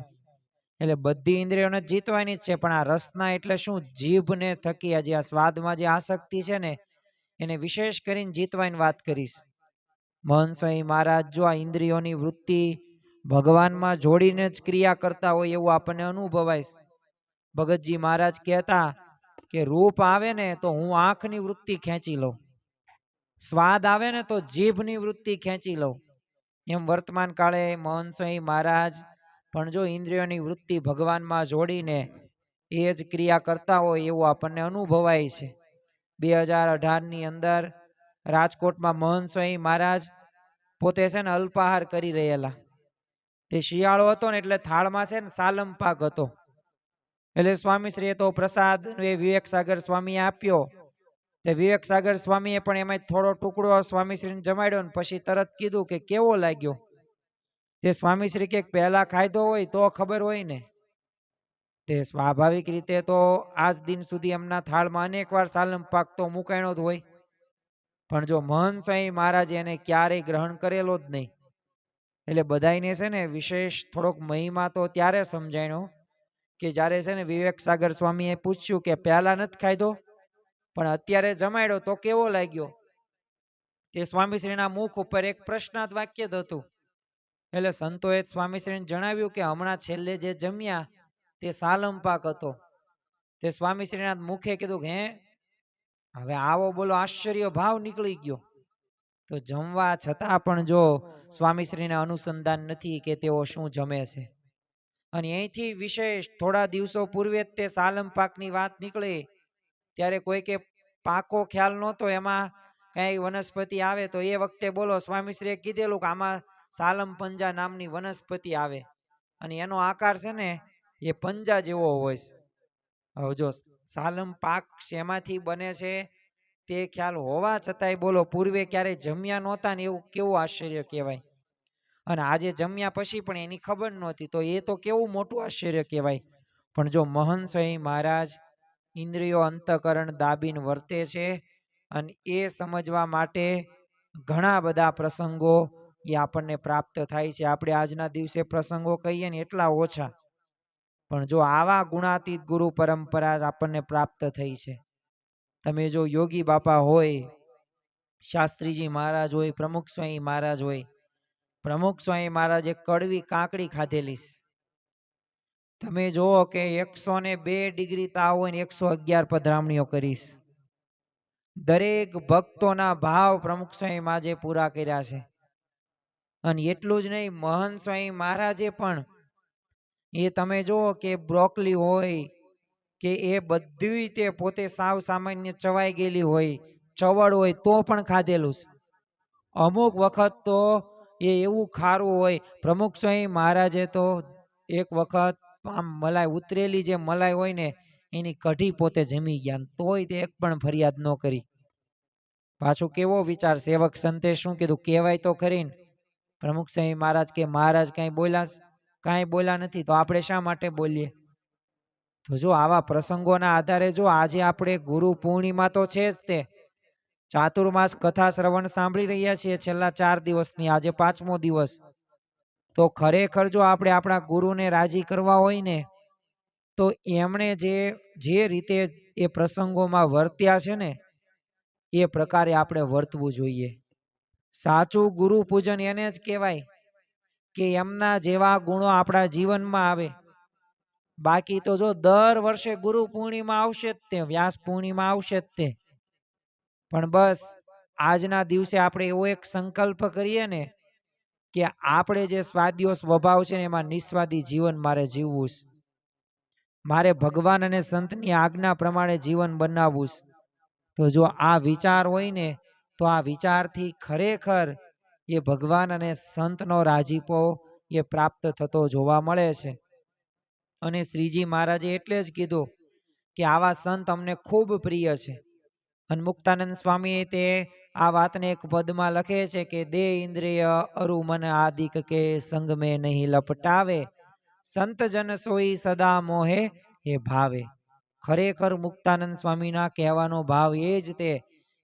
એટલે બધી ઇન્દ્રિયોને જીતવાની જ છે, પણ આ રસના એટલે શું? જીભને થકી આજે આ સ્વાદમાં જે આસક્તિ છે ને એને વિશેષ કરીને જીતવાની વાત કરીશ. મહંત સ્વામી મહારાજ જો આ ઇન્દ્રિયોની વૃત્તિ ભગવાનમાં જોડીને જ ક્રિયા કરતા હોય એવું આપણને અનુભવાય. ભગતજી મહારાજ કહેતા કે રૂપ આવે ને તો હું આંખની વૃત્તિ ખેંચી લઉં, સ્વાદ આવે ને તો જીભની વૃત્તિ ખેંચી લઉં. એમ વર્તમાન કાળે મહંત સ્વામી મહારાજ પણ જો ઇન્દ્રિયોની વૃત્તિ ભગવાનમાં જોડીને એ જ ક્રિયા કરતા હોય એવું આપણને અનુભવાય છે. 2018ની અંદર રાજકોટમાં મહંત સ્વામી મહારાજ પોતે છે ને અલ્પાહાર કરી રહેલા. તે શિયાળો હતો ને એટલે થાળમાં છે ને સાલમ પાક હતો. એટલે સ્વામીશ્રીએ તો પ્રસાદ વિવેક સાગર સ્વામીએ આપ્યો. તે વિવેક સાગર સ્વામીએ પણ એમાં થોડો ટુકડો સ્વામીશ્રીને જમાડ્યો ને પછી તરત કીધું કે કેવો લાગ્યો? તે સ્વામીશ્રી કે પહેલા ખાધો હોય તો ખબર હોય ને. તે સ્વાભાવિક રીતે તો આજ દિન સુધી એમના થાળમાં અનેક વાર સાલમ પાક તો મુકાણો જ હોય, પણ જો મહંત સ્વામી મહારાજ એને ક્યારેય ગ્રહણ કરેલો જ નહીં. એટલે બધાને છે ને વિશેષ થોડોક મહિમા તો ત્યારે સમજાણો કે જ્યારે છે ને વિવેક સાગર સ્વામીએ પૂછ્યું કે પહેલા નથી ખાધો પણ અત્યારે જમાડ્યો તો કેવો લાગ્યો? તે સ્વામીશ્રીના મુખ ઉપર એક પ્રશ્નાર્થ વાક્ય જ હતું. એટલે સંતોએ સ્વામીશ્રીને જણાવ્યું કે હમણાં છેલ્લે જે જમ્યા તે સાલમ પાક હતો. તે સ્વામીશ્રીના મુખે કીધું કે હે, હવે આવો બોલો આશ્ચર્ય ભાવ નીકળી ગયો. તો જમવા છતાં પણ જો સ્વામીશ્રીને અનુસંધાન નથી કે તેઓ શું જમે છે. અને અહીંથી વિશેષ થોડા દિવસો પૂર્વે તે સાલમ પાકની વાત નીકળી ત્યારે કોઈ કે પાકો ખ્યાલ નહોતો એમાં કઈ વનસ્પતિ આવે તો એ વખતે બોલો સ્વામીશ્રીએ કીધેલું કે આમાં સાલમ પંજા નામની વનસ્પતિ આવે અને એનો આકાર છે ને એ પંજા જેવો હોય. હવે જો સાલમ પાક શેમાંથી બને છે તે ખ્યાલ હોવા છતાંય બોલો પૂર્વે ક્યારેય જમ્યા નહોતા ને એવું કેવું આશ્ચર્ય કહેવાય. અને આજે જમ્યા પછી પણ એની ખબર નહોતી તો એ તો કેવું મોટું આશ્ચર્ય કહેવાય. પણ જો મહંત સ્વામી મહારાજ ઇન્દ્રિયો અંતઃકરણ દાબીને વર્તે છે અને એ સમજવા માટે ઘણા બધા પ્રસંગો એ આપણને પ્રાપ્ત થાય છે. આપણે આજના દિવસે પ્રસંગો કહીએ ને એટલા ઓછા, પણ જો આવા ગુણાતીત ગુરુ પરંપરા આપણને પ્રાપ્ત થઈ છે. તમે જો યોગી બાપા હોય, શાસ્ત્રીજી મહારાજ હોય, પ્રમુખ સ્વામી મહારાજ હોય. પ્રમુખ સ્વામી મહારાજે કડવી કાકડી ખાધેલી. તમે જુઓ કે 102 ડિગ્રી તાવ હોય ને 111 પધરામણીઓ કરીશ. દરેક ભક્તોના ભાવ પ્રમુખ સ્વામી મહારાજે પૂરા કર્યા છે. અને એટલું જ નહીં, મહંત સ્વામી મહારાજે પણ એ તમે જુઓ કે બ્રોકલી હોય કે એ બધી તે પોતે સાવ સામાન્ય ચવાઈ ગયેલી હોય, ચવડ હોય તો પણ ખાધેલું છે. અમુક વખત તો એ એવું ખારું હોય. પ્રમુખ સ્વામી મહારાજે તો એક વખત આમ મલાઈ ઉતરેલી જે મલાઈ હોય ને એની કઢી પોતે જમી ગયા તોય તે એક પણ ફરિયાદ ન કરી. પાછું કેવો વિચાર, સેવક સંતે શું કીધું કહેવાય તો ખરી ને. પ્રમુખ સ્વામી મહારાજ કે મહારાજ કાંઈ બોલ્યા? કાંઈ બોલ્યા નથી તો આપણે શા માટે બોલીએ? તો જો આવા પ્રસંગોના આધારે જો આજે આપણે ગુરુ પૂર્ણિમા તો છે જ તે ચાતુર્માસ કથા શ્રવણ સાંભળી રહ્યા છીએ છેલ્લા 4 દિવસની, આજે 5મો દિવસ. તો ખરેખર જો આપણે આપણા ગુરુને રાજી કરવા હોય ને તો એમણે જે રીતે એ પ્રસંગોમાં વર્ત્યા છે ને એ પ્રકારે આપણે વર્તવું જોઈએ. સાચું ગુરુ પૂજન એને જ કહેવાય કે એમના જેવા ગુણો આપણા જીવનમાં આવે. બાકી તો જો દર વર્ષે ગુરુ પૂર્ણિમા આવશે જ તે, વ્યાસ પૂર્ણિમા આવશે જ તે, પણ બસ આજના દિવસે આપણે એવો એક સંકલ્પ કરીએ ને કે આપણે જે સ્વાદિયો સ્વભાવ છે ને એમાં નિસ્વાદી જીવન મારે જીવવું છે. મારે ભગવાન અને સંતની આજ્ઞા પ્રમાણે જીવન બનાવવું છે. તો જો આ વિચાર હોય ને તો આ વિચારથી ખરેખર એ ભગવાન અને સંતનો રાજીપો એ પ્રાપ્ત થતો જોવા મળે છે. અને શ્રીજી મહારાજે એટલે જ કીધું કે આવા સંત અમને ખૂબ પ્રિય છે. અને મુક્તાનંદ સ્વામી તે આ વાતને એક પદમાં લખે છે કે દે ઇન્દ્રિય અરુ મન આદિક કે સંગ મેં નહીં લપટાવે, સંત જન સોઈ સદા મોહે એ ભાવે. ખરેખર મુક્તાનંદ સ્વામીના કહેવાનો ભાવ એ જ તે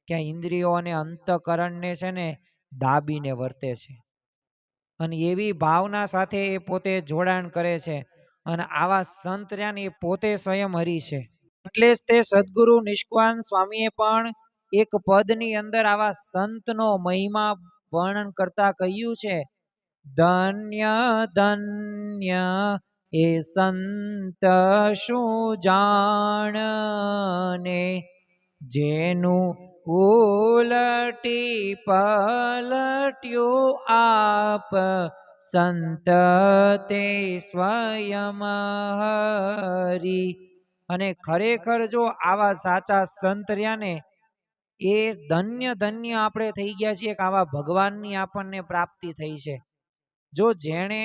કે ઇન્દ્રિયો અને અંતકરણને છે ને દાબીને વર્તે છે અને એવી ભાવના સાથે એ પોતે જોડાણ કરે છે. અને આવા સંત રહ્યા ને એ પોતે સ્વયં હરિ છે. એટલે જ તે સદગુરુ નિષ્કાન સ્વામીએ પણ એક પદની અંદર આવા સંતનો મહિમા વર્ણન કરતા કહ્યું છે, ધન્ય ધન્ય એ સંત શું જાણને, જેનું ઉલટી પલટ્યું આપ, સંત તે સ્વયં હરિ. અને ખરેખર જો આવા સાચા સંત રહ્યા ને એ ધન્ય ધન્ય આપણે થઈ ગયા છીએ કે આવા ભગવાનની આપણને પ્રાપ્તિ થઈ છે. જો જેણે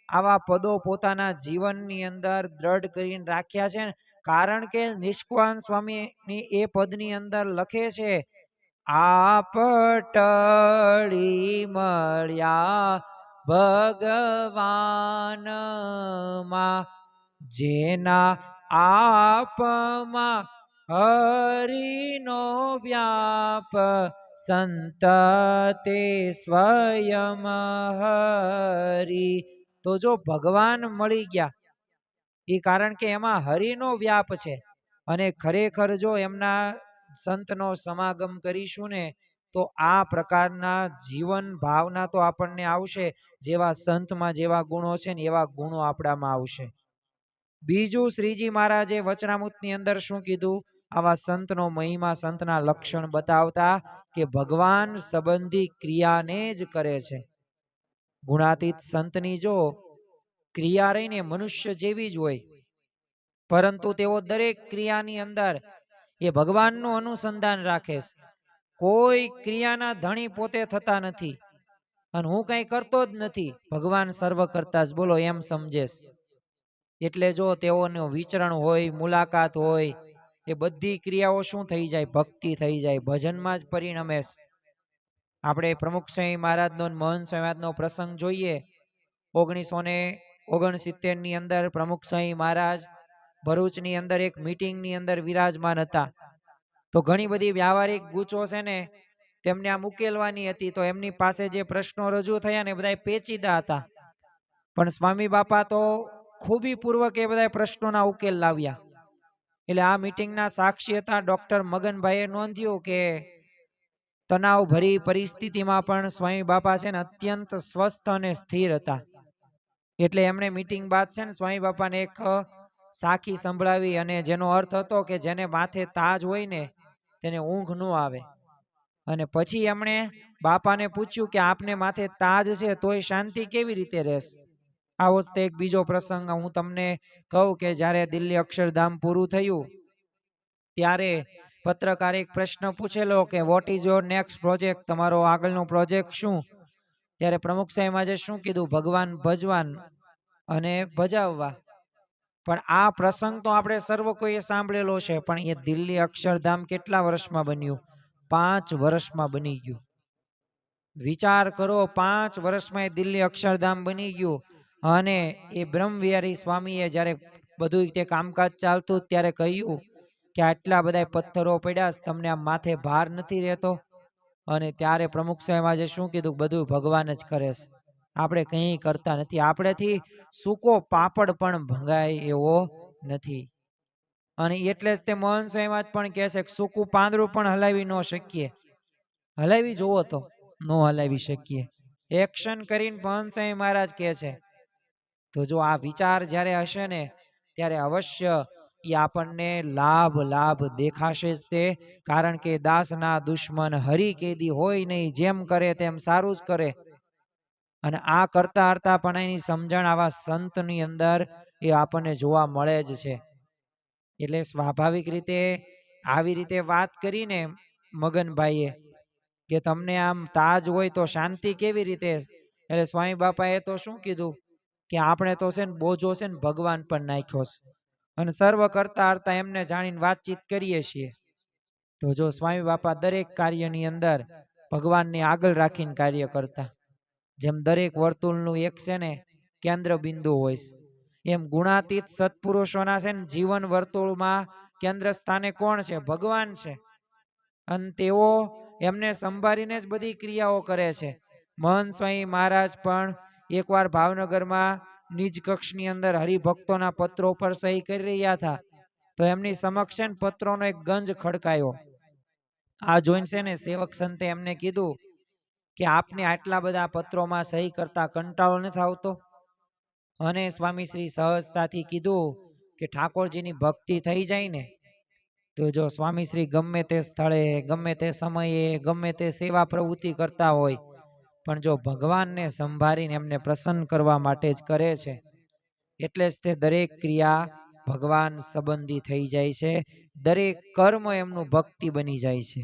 આવા પદો પોતાના જીવનની અંદર દ્રઢ કરીને રાખ્યા છે, કારણ કે નિષ્કાન સ્વામીની એ પદની અંદર લખે છે, આપ ટળી મળ્યા ભગવાનમાં, જેના આપમાં હરિનો વ્યાપ, સંત તે સ્વયં હરિ. તો જો ભગવાન મળી ગયા એ કારણ કે એમાં હરિનો વ્યાપ છે. અને ખરેખર જો એમના સંતનો સમાગમ કરીશું ને તો આ પ્રકારના જીવન ભાવના તો આપણને આવશે. જેવા સંતમાં જેવા ગુણો છે ને એવા ગુણો આપણામાં આવશે. બીજું શ્રીજી મહારાજે વચનામૃતની અંદર શું કીધું, આવા સંતનો મહિમા સંતના લક્ષણ બતાવતા કે ભગવાન સંબંધી ક્રિયાને જ કરે છે. ગુણાતીત સંતની જો ક્રિયા રહીને મનુષ્ય જેવી જ હોય, પરંતુ તેઓ દરેક ક્રિયાની અંદર એ ભગવાનનું અનુસંધાન રાખે છે. કોઈ ક્રિયાના ધણી પોતે થતા નથી અને હું કઈ કરતો જ નથી, ભગવાન સર્વ કરતા જ બોલો એમ સમજે. એટલે જો તેઓનું વિચરણ હોય, મુલાકાત હોય, એ બધી ક્રિયાઓ શું થઈ જાય, ભક્તિ થઈ જાય, ભજનમાં જ પરિણમે. આપણે પ્રમુખ સ્વામી મહારાજનો મહંત સ્વામીનો પ્રસંગ જોઈએ. 1969 ની અંદર પ્રમુખ સ્વામી મહારાજ ભરૂચની અંદર એક મીટિંગની અંદર વિરાજમાન હતા. તો ઘણી બધી વ્યવહારિક ગૂંચો છે ને તેમને આમ ઉકેલવાની હતી. તો એમની પાસે જે પ્રશ્નો રજૂ થયા ને બધા પેચીદા હતા, પણ સ્વામી બાપા તો ખૂબીપૂર્વક એ બધા પ્રશ્નોના ઉકેલ લાવ્યા. એટલે આ મીટિંગના સાક્ષી હતા ડોક્ટર મગનભાઈએ નોંધ્યું કે તણાવ ભરી પરિસ્થિતિમાં પણ સ્વામી બાપા છે ને અત્યંત સ્વસ્થ અને સ્થિર હતા. એટલે એમણે મીટિંગ બાદ છે ને સ્વામી બાપાને એક સાખી સંભળાવી, અને જેનો અર્થ હતો કે જેને માથે તાજ હોય ને તેને ઊંઘ ન આવે. અને પછી એમણે બાપાને પૂછ્યું કે આપને માથે તાજ છે તોય શાંતિ કેવી રીતે રહેશે. આવો જ એક બીજો પ્રસંગ હું તમને કહું કે જ્યારે દિલ્હી અક્ષરધામ પૂરું થયું ત્યારે પત્રકારે એક પ્રશ્ન પૂછેલો કે what is your next project, તમારો આગળનો પ્રોજેક્ટ શું? ત્યારે પ્રમુખ સાહેબે શું કીધું, ભગવાન ભજવાન અને ભજાવવા. પણ આ પ્રસંગ તો આપણે સર્વ કોઈએ સાંભળેલો છે, પણ એ દિલ્હી અક્ષરધામ કેટલા વર્ષમાં બન્યું? 5 વર્ષમાં બની ગયું. વિચાર કરો, 5 વર્ષમાં એ દિલ્હી અક્ષરધામ બની ગયું. અને એ બ્રહ્મવિહારી સ્વામીએ જ્યારે બધું તે કામકાજ ચાલતું ત્યારે કહ્યું કે આટલા બધા પથ્થરો પડ્યા, તમને આ માથે ભાર નથી રહેતો? અને ત્યારે પ્રમુખ સાહેબ આજે શું કીધું, બધું ભગવાન જ કરે છે, આપણે કંઈ કરતા નથી, આપણેથી સૂકો પાપડ પણ ભંગાય એવો નથી. અને એટલે જ તે મોહન સ્વામી પણ કહે છે કે સૂકું પાંદડું પણ હલાવી ન શકીએ. હલાવી જોવો તો ન હલાવી શકીએ. એક્શન કરીને મહંત સ્વામી મહારાજ કહે છે. તો જો આ વિચાર જ્યારે હશે ને ત્યારે અવશ્ય એ આપણને લાભ દેખાશે જ તે. કારણ કે દાસના દુશ્મન હરી કેદી હોય નહીં, જેમ કરે તેમ સારું જ કરે. અને આ કરતા કરતા પણ એની સમજણ આવા સંતની અંદર એ આપણને જોવા મળે જ છે. એટલે સ્વાભાવિક રીતે આવી રીતે વાત કરીને મગનભાઈએ કે તમને આમ તાજ હોય તો શાંતિ કેવી રીતે? એટલે સ્વામી બાપાએ તો શું કીધું કે આપણે તો છે ને બોજો છે ને ભગવાન પર નાખ્યો છે અને સર્વ કરતા હરતા એમને જાણીને વાતચીત કરીએ છીએ. તો જો સ્વામી બાપા દરેક કાર્યની અંદર ભગવાનને આગળ રાખીને કાર્ય કરતા. જેમ દરેક વર્તુળનું એક છે ને કેન્દ્ર બિંદુ હોય, એમ ગુણાતીત સત્પુરુષોના છે ને જીવન વર્તુળમાં કેન્દ્ર સ્થાને કોણ છે? ભગવાન છે. અને તેઓ એમને સંભાળીને જ બધી ક્રિયાઓ કરે છે. મહંત સ્વામી મહારાજ પણ એકવાર ભાવનગરમાં નિજ કક્ષની અંદર હરિભક્તોના પત્રો પર સહી કરી રહ્યા હતા. તો એમની સમક્ષ પત્રોનો એક ગંજ ખડકાયો. આ જોઈને છે ને સેવક સંતે એમને કીધું કે આપને આટલા બધા પત્રોમાં સહી કરતા કંટાળો નથી આવતો? અને સ્વામી શ્રી સહજતાથી કીધું કે ઠાકોરજીની ભક્તિ થઈ જાય ને તો જો સ્વામી શ્રી ગમે તે સ્થળે ગમે તે સમયે ગમે તે સેવા પ્રવૃત્તિ કરતા હોય, પણ જો ભગવાનને સંભાળીને એમને પ્રસન્ન કરવા માટે જ કરે છે. એટલે જ તે દરેક ક્રિયા ભગવાન સંબંધી થઈ જાય છે. દરેક કર્મ એમનું ભક્તિ બની જાય છે.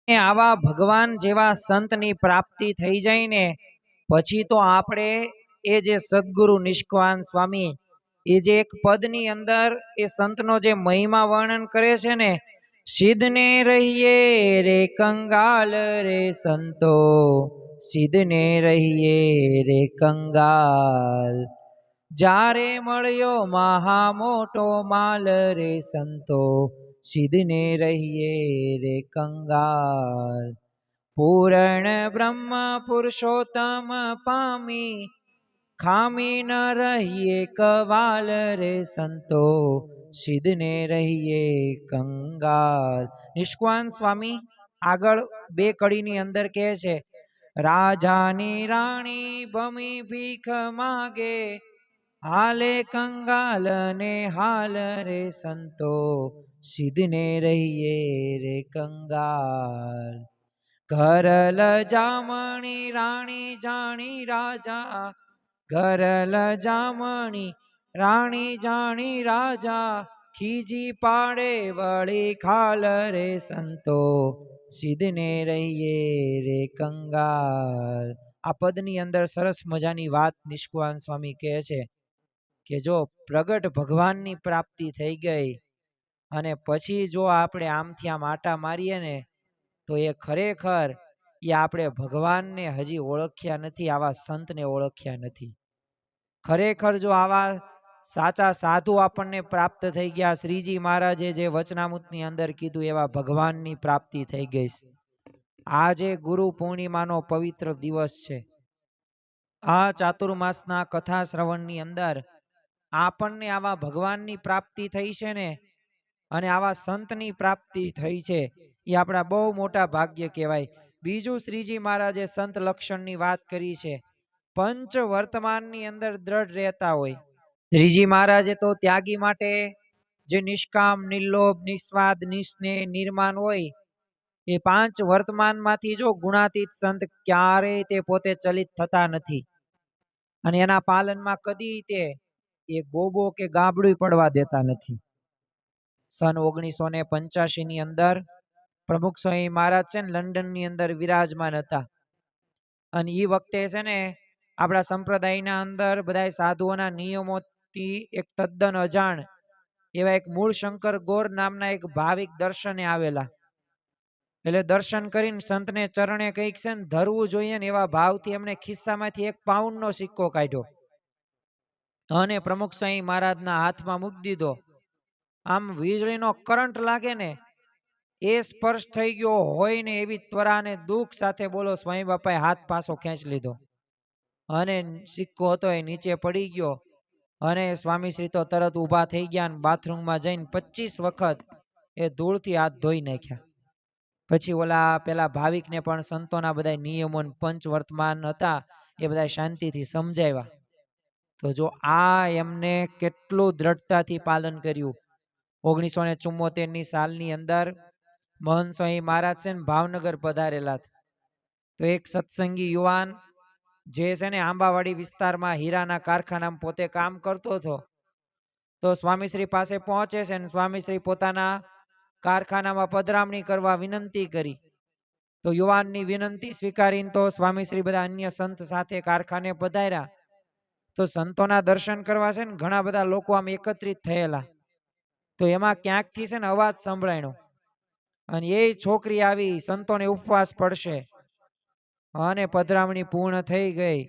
આવા ભગવાન જેવા સંતની પ્રાપ્તિ થઈ જાય ને પછી તો આપણે એ જે સદગુરુ નિષ્કાન સ્વામી એ જે એક પદની અંદર એ સંતનો જે મહિમા વર્ણન કરે છે ને, સિદ્ધને રહીએ રે કંગાલ રે સંતો, સિદ્ધને રહીએ રે કંગાલ, જ્યારે મળ્યો મહા મોટો માલ રે સંતો, સિદ્ધને રહીએ રે કંગાલ, પૂર્ણ બ્રહ્મ પુરુષોત્તમ પામી, ખામી ન રહીએ કવાલ રે સંતો, સિદ્ધને રહીએ કંગાલ. નિષ્કાન સ્વામી આગળ બે કડીની અંદર કહે છે, રાજાની રાણી ભમી ભીખ માગે, હાલે કંગાલ ને હાલ રે સંતો, સિદ્ધને રહીએ રે કંગાલ. ઘર લજામણી રાણી જાણી રાજા, ઘર લજામણી રાણી જાણી રાજા, ખીજી પાડે વળી ખાલ રે સંતો, સિદ્ધને રહીએ રે કંગાલ. આ પદની અંદર સરસ મજાની વાત નિષ્કાન સ્વામી કહે છે કે જો પ્રગટ ભગવાનની પ્રાપ્તિ થઈ ગઈ અને પછી જો આપણે આમથી આમ આટા મારીએ ને તો એ ખરેખર એ આપણે ભગવાનને હજી ઓળખ્યા નથી, આવા સંતને ઓળખ્યા નથી. ખરેખર જો આવા સાચા સાધુ આપણને પ્રાપ્ત થઈ ગયા, શ્રીજી મહારાજે જે વચનામૃતની અંદર કીધું એવા ભગવાનની પ્રાપ્તિ થઈ ગઈ. આજે ગુરુ પૂર્ણિમાનો પવિત્ર દિવસ છે. આ ચાતુર્માસના કથા શ્રવણની અંદર આપણને આવા ભગવાનની પ્રાપ્તિ થઈ છે ને અને આવા સંતની પ્રાપ્તિ થઈ છે, એ આપણા બહુ મોટા ભાગ્ય કહેવાય. બીજું શ્રીજી મહારાજે સંત લક્ષણની વાત કરી છે. પંચ વર્તમાનની અંદર દ્રઢ રહેતા હોય. શ્રીજી મહારાજે તો ત્યાગી માટે જે નિષ્કામ, નિર્લોભ, નિસ્વાદ, નિસ્નેહ, નિર્માન હોય એ પાંચ વર્તમાનમાંથી જો ગુણાતીત સંત ક્યારેય તે પોતે ચલિત થતા નથી અને એના પાલનમાં કદી તે એ ગોબો કે ગાબડું પડવા દેતા નથી. સન 1985 ની અંદર પ્રમુખ સ્વામી મહારાજ છે ને લંડનની અંદર વિરાજમાન હતા અને એ વખતે છે ને આપણા સંપ્રદાયના અંદર બધા સાધુઓના નિયમોથી એક તદ્દન અજાણ એવા એક મૂળ શંકર ગોર નામના એક ભાવિક દર્શને આવેલા. એટલે દર્શન કરીને સંતને ચરણે કંઈક છે ને ધરવું જોઈએ ને એવા ભાવથી એમને ખિસ્સામાંથી એક પાઉન્ડનો સિક્કો કાઢ્યો અને પ્રમુખ સ્વામી મહારાજના હાથમાં મૂકી દીધો. આમ વીજળીનો કરંટ લાગે ને એ સ્પર્શ થઈ ગયો હોય ને એવી ત્વરાને દુઃખ સાથે બોલો સ્વામી બાપાએ હાથ પાછો ખેંચી લીધો અને સિક્કો હતો એ નીચે પડી ગયો અને સ્વામી શ્રી તો તરત ઊભા થઈ ગયા અને બાથરૂમમાં જઈને 25 વખત એ ધૂળથી હાથ ધોઈ નાખ્યા. પછી ઓલા પેલા ભાવિકને પણ સંતોના બધા નિયમો પંચ વર્તમાન હતા એ બધા શાંતિથી સમજાવ્યા. તો જો આ એમને કેટલું દ્રઢતાથી પાલન કર્યું. 1974ની સાલની અંદર મહંત સ્વામી મહારાજ છે ને ભાવનગર પધારેલા. તો એક સત્સંગી યુવાન જે છે ને આંબાવાડી વિસ્તારમાં હીરાના કારખાનામાં પોતે કામ કરતો હતો. તો સ્વામીશ્રી પાસે પહોંચે છે ને સ્વામીશ્રી પોતાના કારખાનામાં પધરામણી કરવા વિનંતી કરી. તો યુવાનની વિનંતી સ્વીકારીને તો સ્વામીશ્રી બધા અન્ય સંત સાથે કારખાને પધાર્યા. તો સંતોના દર્શન કરવા છે ને ઘણા બધા લોકો આમ એકત્રિત થયેલા. તો એમાં ક્યાંકથી છે ને અવાજ સંભળાયો અને એ છોકરી આવી સંતોને ઉપવાસ પડશે અને પધરામણી પૂર્ણ થઈ ગઈ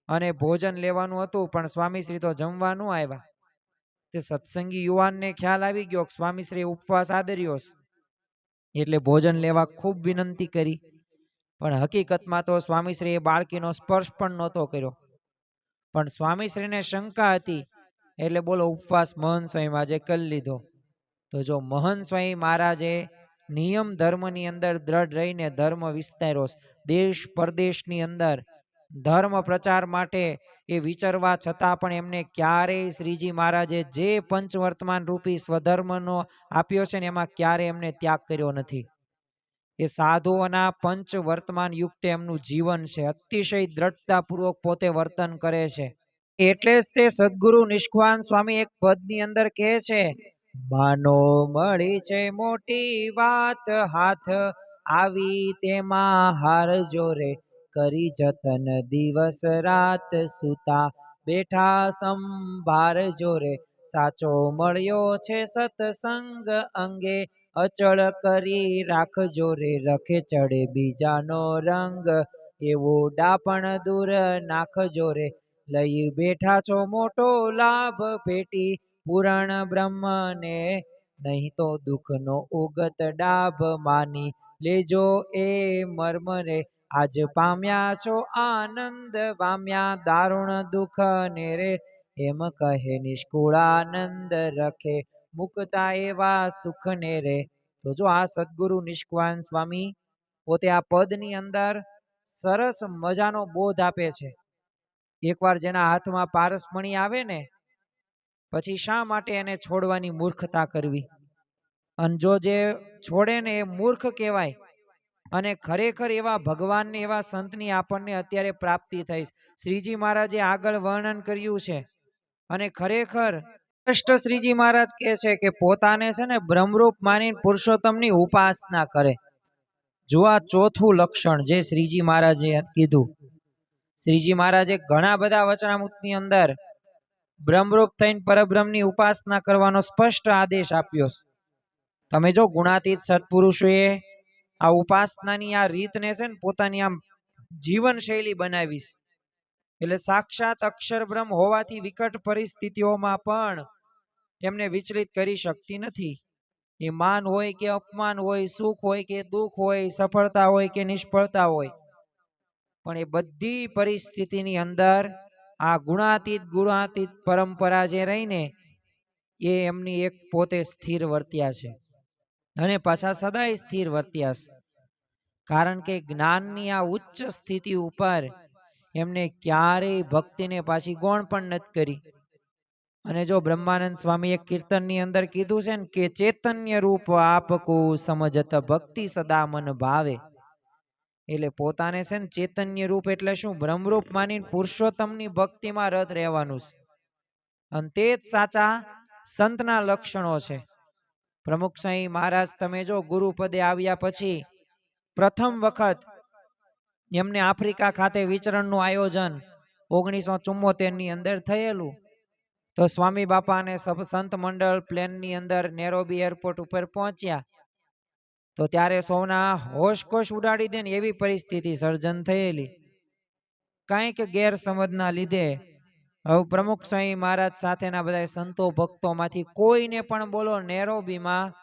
અને ભોજન લેવાનું હતું પણ સ્વામીશ્રી તો જમવા ન આવ્યા. તે સત્સંગી યુવાનને ખ્યાલ આવી ગયો કે સ્વામીશ્રી ઉપવાસ આદર્યો એટલે ભોજન લેવા ખૂબ વિનંતી કરી. પણ હકીકતમાં તો સ્વામીશ્રીએ બાળકીનો સ્પર્શ પણ નહોતો કર્યો. પણ સ્વામીશ્રીને શંકા હતી એટલે બોલો ઉપવાસ મહંત સ્વામી આજે કરી લીધો. તો જો મહંત સ્વામી મહારાજે નિયમ ધર્મની અંદર દ્રઢ રહીને ધર્મ વિસ્તાર્યો. દેશ પરદેશની અંદર ધર્મ પ્રચાર માટે એ વિચરવા છતાં પણ એમને ક્યારેય શ્રીજી મહારાજે જે પંચવર્તમાન રૂપી સ્વધર્મનો આપ્યો છે ને એમાં ક્યારે એમને ત્યાગ કર્યો નથી. એ સાધુઓના પંચ વર્તમાન યુક્ત એમનું જીવન છે. અતિશય દ્રઢતાપૂર્વક પોતે વર્તન કરે છે. એટલે જ તે સદગુરુ નિષ્કાન સ્વામી એક પદની અંદર કહે છે, માનો મળી છે મોટી વાત, હાથ આવી તેમાં હારજો રે, કરી જતન દિવસ રાત, સુતા બેઠા સંભાળજો રે, સાચો મળ્યો છે સત્સંગ અંગે, અચળ કરી રાખજો રે, રખે ચડે બીજાનો રંગ, એવો ડાપણ દૂર નાખજો રે, લઈ બેઠા છો મોટો લાભ પેટી, પુરાણ બ્રહ્મને નહીં તો દુઃખનો ઉગત ડાભ, માની લેજો એ મર્મ રે, આજ પામ્યા છો આનંદ પામ્યા દારૂણ દુઃખ ને રે, એમ કહે નિષ્કુળાનંદ, રખે મુકતા એવા સુખ ને રે. તો જો આ સદગુરુ નિષ્કાન સ્વામી પોતે આ પદની અંદર સરસ મજાનો બોધ આપે છે. એકવાર જેના હાથમાં પારસમણી આવે ને પછી શા માટે એને છોડવાની મૂર્ખતા કરવી? અને જો જે છોડે ને એ મૂર્ખ કહેવાય. અને ખરેખર એવા ભગવાનને એવા સંતની આપણને અત્યારે પ્રાપ્તિ થઈ. શ્રીજી મહારાજે આગળ વર્ણન કર્યું છે અને ખરેખર શ્રીજી મહારાજ કહે છે કે પોતાને છે ને બ્રહ્મરૂપ માની પુરુષોત્તમની ઉપાસના કરે. જો આ ચોથું લક્ષણ જે શ્રીજી મહારાજે કીધું. શ્રીજી મહારાજે ઘણા બધા વચનામૃતની અંદર બ્રહ્મરૂપ થઈને પરબ્રહ્મની ઉપાસના કરવાનો સ્પષ્ટ આદેશ આપ્યો. તમે જો ગુણાતીત સત્પુરુષોએ આ ઉપાસનાની આ રીતને છે ને પોતાની આમ જીવન શૈલી બનાવીશ. એટલે સાક્ષાત અક્ષર બ્રહ્મ હોવાથી વિકટ પરિસ્થિતિઓમાં પણ એમને વિચલિત કરી શકતી નથી. એ માન હોય કે અપમાન હોય, સુખ હોય કે દુઃખ હોય, સફળતા હોય કે નિષ્ફળતા હોય, પણ એ બધી પરિસ્થિતિની અંદર આ ગુણાતીત પરંપરા જે રહીને એ એમની એક પોતે સ્થિર વર્ત્યા છે અને પાછા સદાય સ્થિર વર્ત્યા છે. કારણ કે જ્ઞાનની આ ઉચ્ચ સ્થિતિ ઉપર એમને ક્યારેય ભક્તિને પાછી ગૌણ પણ નથી કરી. અને જો બ્રહ્માનંદ સ્વામી એક કીર્તનની અંદર કીધું છે ને કે ચૈતન્ય રૂપ આપકુ સમજત ભક્તિ સદા મન ભાવે. એટલે પોતાને છે ને ચૈતન્ય રૂપ એટલે શું? બ્રહ્મરૂપ માની પુરુષોત્તમની ભક્તિમાં રત રહેવાનું છે. અને તે જ સાચા સંતના લક્ષણો છે. પ્રમુખ સ્વામી મહારાજ તમે જો ગુરુપદે આવ્યા પછી પ્રથમ વખત એમને આફ્રિકા ખાતે વિચરણનું આયોજન 1974ની અંદર થયેલું. તો સ્વામી બાપા અને સંત મંડળ પ્લેનની અંદર નેરોબી એરપોર્ટ ઉપર પહોંચ્યા. તો ત્યારે સૌના હોશકોશ ઉડાડી દે ને એવી પરિસ્થિતિ સર્જન થયેલી. કંઈક ગેરસમજના લીધે હવે પ્રમુખ સ્વામી મહારાજ સાથેના બધા સંતો ભક્તોમાંથી કોઈને પણ બોલો નેરોબીમાં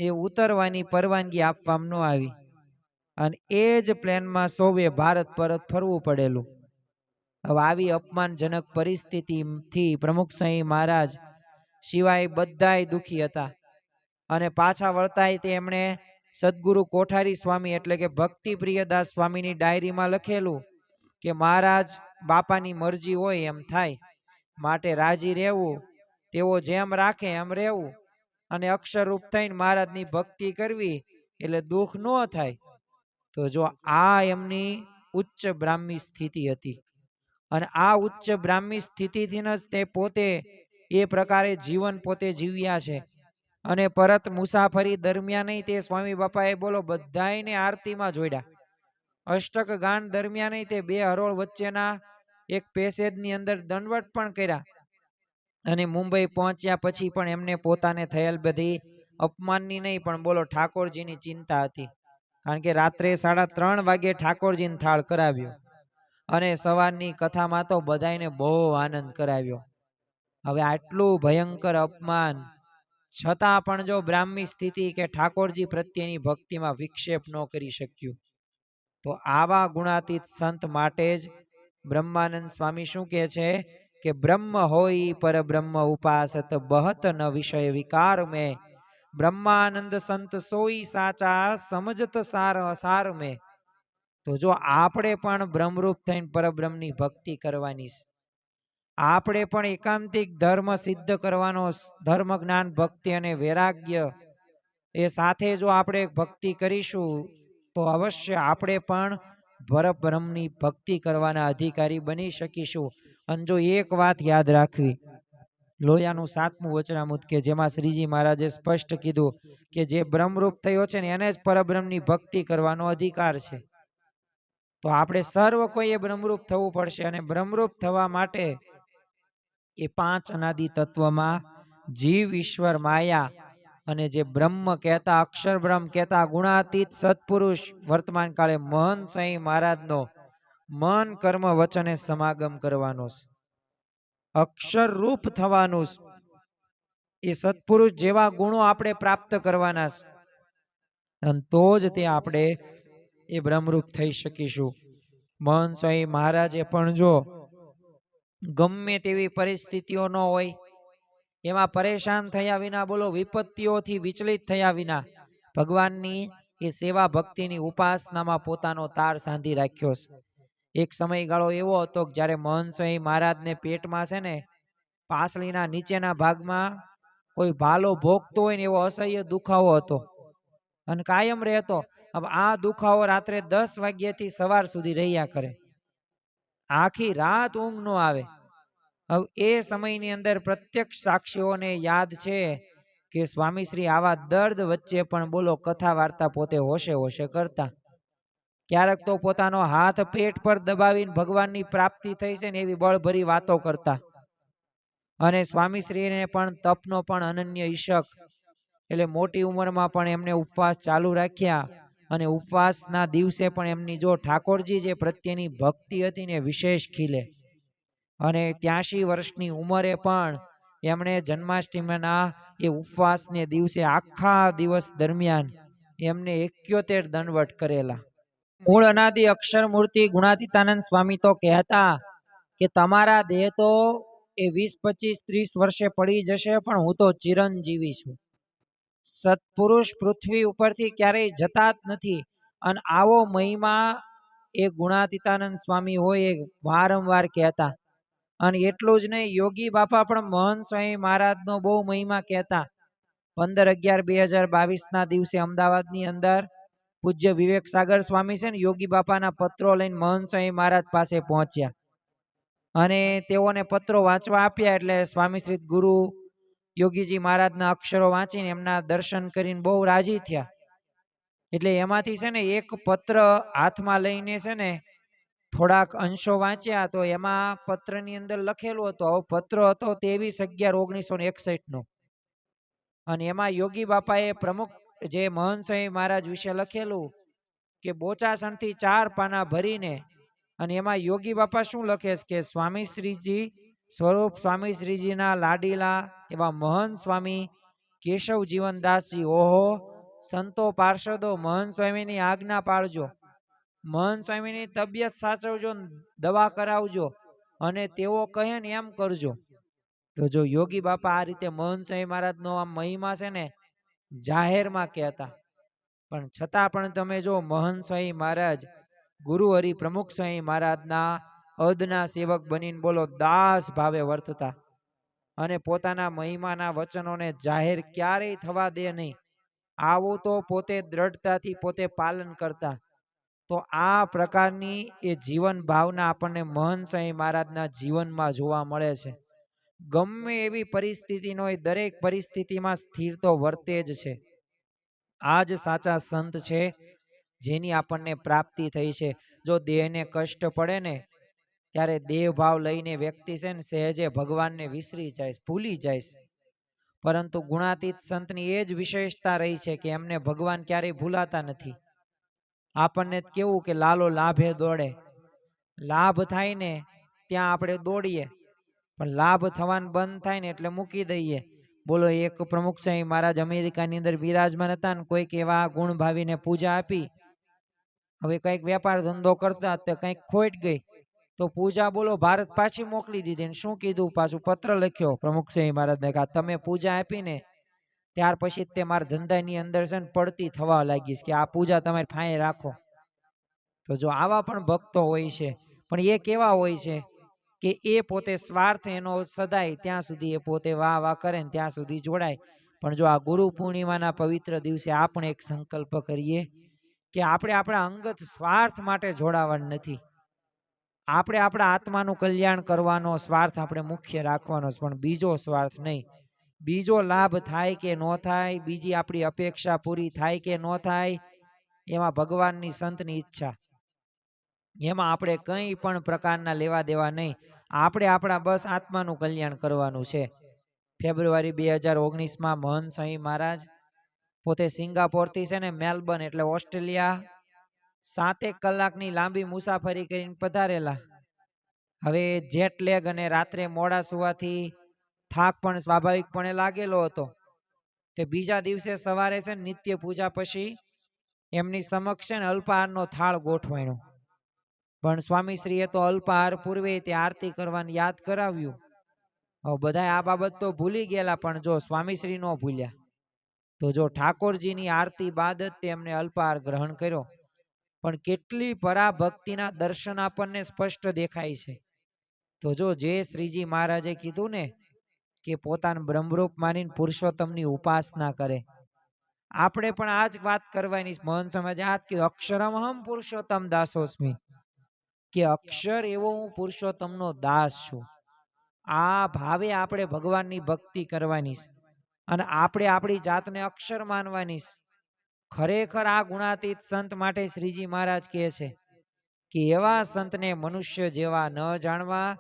એ ઉતરવાની પરવાનગી આપવામાં ન આવી. અને એ જ પ્લેનમાં સૌએ ભારત પરત ફરવું પડેલું. હવે આવી અપમાનજનક પરિસ્થિતિથી પ્રમુખ સ્વામી મહારાજ સિવાય બધાય દુખી હતા. અને પાછા વળતાય તે એમણે સદગુરુ કોઠારી સ્વામી એટલે કે ભક્તિ પ્રિયદાસ સ્વામીની ડાયરીમાં લખેલું કે મહારાજ બાપાની મરજી હોય એમ થાય, માટે રાજી રહેવું, તેઓ જેમ રાખે એમ રહેવું, અને અક્ષરરૂપ થઈને મહારાજની ભક્તિ કરવી એટલે દુઃખ ન થાય. તો જો આ એમની ઉચ્ચ બ્રાહ્મી સ્થિતિ હતી, અને આ ઉચ્ચ બ્રાહ્મી સ્થિતિથી જ તે પોતે એ પ્રકારે જીવન પોતે જીવ્યા છે. અને પરત મુસાફરી દરમિયાન તે સ્વામી બાપાએ બોલો બધાયને આરતીમાં જોડ્યા. અષ્ટક ગાન દરમિયાન તે બે હરોળ વચ્ચેના એક પેસેજની અંદર દંડવટ પણ કર્યા. અને મુંબઈ પહોંચ્યા પછી પણ એમને પોતાને થયેલ બધી અપમાનની નહીં, પણ બોલો ઠાકોરજીની ચિંતા હતી. કારણ કે રાત્રે 3:30 વાગે ઠાકોરજીને થાળ કરાવ્યો, અને સવારની કથામાં તો બધાને બહુ આનંદ કરાવ્યો. હવે આટલું ભયંકર અપમાન છતાં પણ જો બ્રાહ્મી સ્થિતિ કે ઠાકોરજી પ્રત્યેની ભક્તિમાં વિક્ષેપ ન કરી શક્યું, તો આવા ગુણાતીત સંત માટે જ બ્રહ્માનંદ સ્વામી શું કહે છે કે બ્રહ્મ હોય પર બ્રહ્મ ઉપાસત બહત ન વિષય વિકાર મેં, બ્રહ્માનંદ સંત સોઈ સાચા સમજત સાર સાર મેં. તો જો આપણે પણ બ્રહ્મરૂપ થઈને પરબ્રહ્મની ભક્તિ કરવાની છે, આપણે પણ એકાંતિક ધર્મ સિદ્ધ કરવાનો, ધર્મ જ્ઞાન ભક્તિ અને વૈરાગ્ય એ સાથે જો આપણે ભક્તિ કરીશું તો અવશ્ય આપણે પણ પરબ્રહ્મની ભક્તિ કરવાના અધિકારી બની શકીશું. અને જો એક વાત યાદ રાખવી, લોયાનું 7મું વચનામૃત કે જેમાં શ્રીજી મહારાજે સ્પષ્ટ કીધું કે જે બ્રહ્મરૂપ થયો છે ને એને જ પરબ્રહ્મની ભક્તિ કરવાનો અધિકાર છે. તો આપણે સર્વ કોઈએ બ્રહ્મરૂપ થવું પડશે, અને બ્રહ્મરૂપ થવા માટે એ 5 અનાદિ તત્વમાં જીવ, ઈશ્વર, માયા અને જે બ્રહ્મ કહેતા, અક્ષર બ્રહ્મ કહેતા ગુણાતીત સત્પુરુષ વર્તમાન કાળે મહંત સ્વામી મહારાજનો મન કર્મ વચને સમાગમ કરવાનો છે, અક્ષર રૂપ થવાનું, એ સત્પુરુષ જેવા ગુણો આપણે પ્રાપ્ત કરવાના છે, અને તો જ તે આપણે એ બ્રહ્મરૂપ થઈ શકીશું. મહંત સ્વામી મહારાજે પણ જો ગમે તેવી પરિસ્થિતિઓ ન હોય એમાં પરેશાન થયા વિના, બોલો વિપત્તિઓથી વિચલિત થયા વિના ભગવાનની એ સેવા ભક્તિની ઉપાસનામાં પોતાનો તાર સાંધી રાખ્યો છે. એક સમયગાળો એવો હતો કે જ્યારે મહંત સ્વામી મહારાજને પેટમાં છે ને પાસળીના નીચેના ભાગમાં કોઈ ભાલો ભોગતો હોય ને એવો અસહ્ય દુખાવો હતો, અને કાયમ રહેતો. હવે આ દુખાવો રાત્રે 10 વાગ્યાથી સવાર સુધી રહ્યા કરે, આખી રાત ઊંઘ ન આવે. હવે એ સમયની અંદર પ્રત્યક્ષ સાક્ષીઓને યાદ છે કે સ્વામી શ્રી આવા દર્દ વચ્ચે પણ બોલો કથા વાર્તા પોતે હોશે હોશે કરતા. ક્યારેક તો પોતાનો હાથ પેટ પર દબાવીને ભગવાનની પ્રાપ્તિ થઈ છે ને એવી બળભરી વાતો કરતા. અને સ્વામી શ્રીને પણ તપનો પણ અનન્ય ઈશક, એટલે મોટી ઉંમરમાં પણ એમને ઉપવાસ ચાલુ રાખ્યા, અને ઉપવાસના દિવસે પણ એમની જો ઠાકોરજી જે પ્રત્યેની ભક્તિ હતી ને વિશેષ ખીલે. અને 83 વર્ષની ઉંમરે પણ એમણે જન્માષ્ટમીના એ ઉપવાસને દિવસે આખા દિવસ દરમિયાન એમને 71 દંડવટ કરેલા. મૂળ અનાદિ અક્ષર મૂર્તિ ગુણાતીતાનંદ સ્વામી તો કહેતા કે તમારા દેહ તો એ 20, 25, 30 વર્ષે પડી જશે, પણ હું તો ચિરંજીવી છું. સત્પુરુષ પૃથ્વી ઉપરથી ક્યારેય જતા જ નથી. અને આવો મહિમા એ ગુણાતીતાનંદ સ્વામી હોય એ વારંવાર કહેતા. અને એટલું જ નહીં, યોગી બાપા પણ મહંત સ્વામી મહારાજનો બહુ મહિમા કહેતા. 15/11/2022 દિવસે અમદાવાદની અંદર પૂજ્ય વિવેક સાગર સ્વામી છે ને યોગી બાપાના પત્રો લઈને મહંત સ્વામી મહારાજ પાસે પહોંચ્યા, અને તેઓને પત્રો વાંચવા આપ્યા. એટલે સ્વામી શ્રી ગુરુ યોગીજી મહારાજના અક્ષરો વાંચીને એમના દર્શન કરીને બહુ રાજી થયા. એટલે એમાંથી છે ને એક પત્ર હાથમાં લઈને છે ને થોડાક અંશો વાંચ્યા, તો એમાં પત્રની અંદર લખેલું હતું, આવો પત્ર હતો 23/11/1961 નો. અને એમાં યોગી બાપાએ પ્રમુખ જે મહંત સ્વામી મહારાજ વિશે લખેલું કે બોચાસણથી 4 પાના ભરીને, અને એમાં યોગી બાપા શું લખે છે કે સ્વામી શ્રીજી સ્વરૂપ સ્વામી શ્રીજીના લાડીલા એવા મહંત સ્વામી કેશવ જીવનદાસજી, ઓહો સંતો પાર્ષદો મહંત સ્વામીની આજ્ઞા પાળજો, મહંત સ્વામીની તબિયત સાચવજો, દવા કરાવજો, અને તેઓ કહે ને એમ કરજો. તો જો યોગી બાપા આ રીતે મહંત સ્વામી મહારાજનો આ મહિમા છે ને જાહેરમાં કહેતા. પણ છતાં પણ તમે જો મહંત સ્વામી મહારાજ ગુરુ હરિ પ્રમુખ સ્વામી મહારાજના અદના સેવક બનીને બોલો દાસ ભાવે વર્તતા અને પોતાના મહિમાના વચનોને જાહેર ક્યારેય થવા દે નહીં, આવું તો પોતે દ્રઢતાથી પોતે પાલન કરતા. તો આ પ્રકારની એ જીવન ભાવના આપણને મહંત સ્વામી મહારાજના જીવનમાં જોવા મળે છે. ગમે એવી પરિસ્થિતિ હોય દરેક પરિસ્થિતિમાં સ્થિર તો વર્તે જ છે. આ જ સાચા સંત છે જેની આપણને પ્રાપ્તિ થઈ છે. જો દેહને કષ્ટ પડે ને ત્યારે દેહ ભાવ લઈને વ્યક્તિ છે ને સહેજે ભગવાનને વિસરી જાય, ભૂલી જાય. પરંતુ ગુણાતીત સંતની એ જ વિશેષતા રહી છે કે એમને ભગવાન ક્યારેય ભૂલાતા નથી. આપણને કેવું કે લાલો લાભે દોડે, લાભ થાય ને ત્યાં આપણે દોડીએ, પણ લાભ થવાનું બંધ થાય ને એટલે મૂકી દઈએ. બોલો એક પ્રમુખ સ્વામી મહારાજ અમેરિકાની અંદર બિરાજમાન હતા ને કોઈક એવા ગુણ ભાવીને પૂજા આપી. હવે કઈક વેપાર ધંધો કરતા તે કઈક ખોટ ગઈ તો પૂજા બોલો ભારત પાછી મોકલી દીધી. શું કીધું પાછું પત્ર લખ્યો પ્રમુખ સ્વામી મહારાજને કે તમે પૂજા આપીને ત્યાર પછી તે મારા ધંધાની અંદર છે ને પડતી થવા લાગીશ કે આ પૂજા તમારી ફાંય રાખો. તો જો આવા પણ ભક્તો હોય છે, પણ એ કેવા હોય છે કે એ પોતે સ્વાર્થ એનો સદાય ત્યાં સુધી એ પોતે વાહ વાહ કરે ને ત્યાં સુધી જોડાય. પણ જો આ ગુરુ પૂર્ણિમાના પવિત્ર દિવસે આપણે એક સંકલ્પ કરીએ કે આપણે આપણા અંગત સ્વાર્થ માટે જોડાવાનું નથી, આપણે આપણા આત્માનું કલ્યાણ કરવાનો સ્વાર્થ આપણે મુખ્ય રાખવાનો, પણ બીજો સ્વાર્થ નહીં. બીજો લાભ થાય કે ન થાય, બીજી આપણી અપેક્ષા પૂરી થાય કે ન થાય, એમાં ભગવાનની સંતની ઈચ્છા, એમાં આપણે કંઈ પણ પ્રકારના લેવા દેવા નહીં. આપણે આપણા બસ આત્માનું કલ્યાણ કરવાનું છે. ફેબ્રુઆરી 2019માં મહંત સ્વામી મહારાજ પોતે સિંગાપોરથી છે ને મેલબર્ન એટલે ઓસ્ટ્રેલિયા 7 કલાકની લાંબી મુસાફરી કરીને પધારેલા. હવે જેટ લેગ અને રાત્રે મોડા સુવાથી થાક પણ સ્વાભાવિકપણે લાગેલો હતો. તે બીજા દિવસે સવારે છે નિત્ય પૂજા પછી એમની સમક્ષ છે ને અલ્પાહારનો થાળ ગોઠવાયો. પણ સ્વામીશ્રીએ તો અલ્પાહાર પૂર્વે તે આરતી કરવાનું યાદ કરાવ્યું. હવે બધા આ બાબત તો ભૂલી ગયેલા, પણ જો સ્વામીશ્રી નો ભૂલ્યા. તો જો ઠાકોરજીની આરતી બાદ જ તેમને અલ્પાહાર ગ્રહણ કર્યો. પણ કેટલી પરાભક્તિના દર્શન આપણને સ્પષ્ટ દેખાય છે. તો જો જે શ્રીજી મહારાજે કીધું ને કે પોતાનું બ્રહ્મરૂપ માનીને પુરુષોત્તમની ઉપાસના કરે, આપણે પણ આ જ વાત કરવાની. મહંત સમાજે આ જ કીધું, અક્ષરમહમ પુરુષોત્તમ દાસોસ્મી, કે અક્ષર એવો હું પુરુષોત્તમનો દાસ છું. આ ભાવે આપણે ભગવાનની ભક્તિ કરવાની અને આપણે આપણી જાતને અક્ષર માનવાની. ખરેખર આ ગુણાતીત સંત માટે શ્રીજી મહારાજ કહે છે કે એવા સંતને મનુષ્ય જેવા ન જાણવા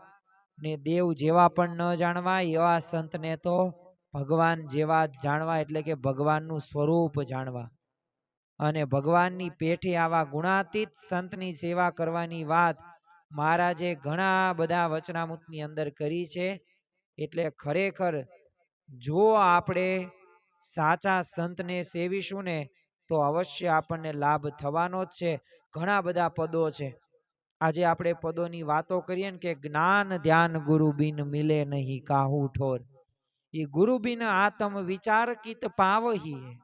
ને દેવ જેવા પણ ન જાણવા, એવા સંતને તો ભગવાન જેવા જાણવા, એટલે કે ભગવાનનું સ્વરૂપ જાણવા. અને ભગવાનની પેઠે આવા ગુણાતીત સંતની સેવા કરવાની વાત મહારાજે ઘણા બધા વચનામૃતની અંદર કરી છે. એટલે ખરેખર જો આપણે સાચા સંતને સેવીશું ને તો અવશ્ય આપણને લાભ થવાનો જ છે. ઘણા બધા પદો છે. આજે આપણે પદોની વાતો કરીએ ને કે જ્ઞાન ધ્યાન ગુરુ બિન મિલે નહીં કાહુ ઠોર, એ ગુરુ બિન આત્મ વિચાર કિત પાવહી.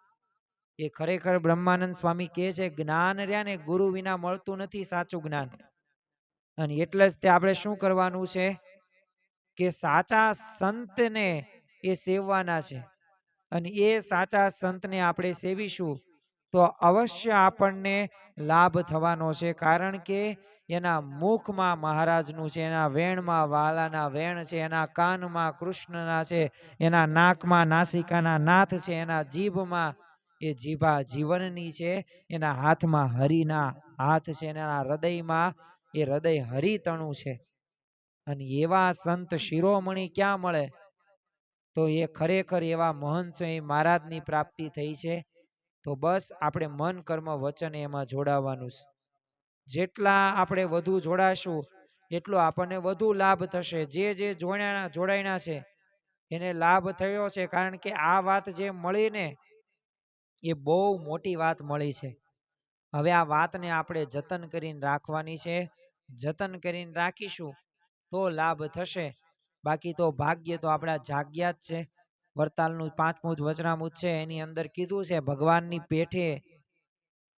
એ ખરેખર બ્રહ્માનંદ સ્વામી કહે છે જ્ઞાન રહ્યા ને ગુરુ વિના મળતું નથી સાચું જ્ઞાન. અને એટલે જ તે આપણે શું કરવાનું છે કે સાચા સંતને એ સેવવાના છે. અને એ સાચા સંતને આપણે સેવીશું તો અવશ્ય આપણને લાભ થવાનો છે. કારણ કે એના મુખમાં મહારાજનું છે, એના વેણમાં વાલાના વેણ છે, એના કાનમાં કૃષ્ણના છે, એના નાકમાં નાસિકાના નાથ છે, એના જીભમાં એ જીભા જીવનની છે, એના હાથમાં હરિના હાથ છે, એના હૃદયમાં એ હૃદય હરિતણું છે. અને એવા સંત શિરોમણી ક્યાં મળે? તો એ ખરેખર એવા મહંત સ્વામી મહારાજની પ્રાપ્તિ થઈ છે. તો બસ આપણે મન કર્મ વચન એમાં જોડાવાનું છે. જેટલા આપણે વધુ જોડાશું એટલો આપણને વધુ લાભ થશે. જે જોડાયણા છે એને લાભ થયો છે. કારણ કે આ વાત જે મળી ને એ બહુ મોટી વાત મળી છે. હવે આ વાતને આપણે જતન કરીને રાખવાની છે. જતન કરીને રાખીશું તો લાભ થશે. બાકી તો ભાગ્ય તો આપણા જાગ્યા જ છે. વરતાલનું 5મું વચનામૃત છે એની અંદર કીધું છે ભગવાનની પેઠે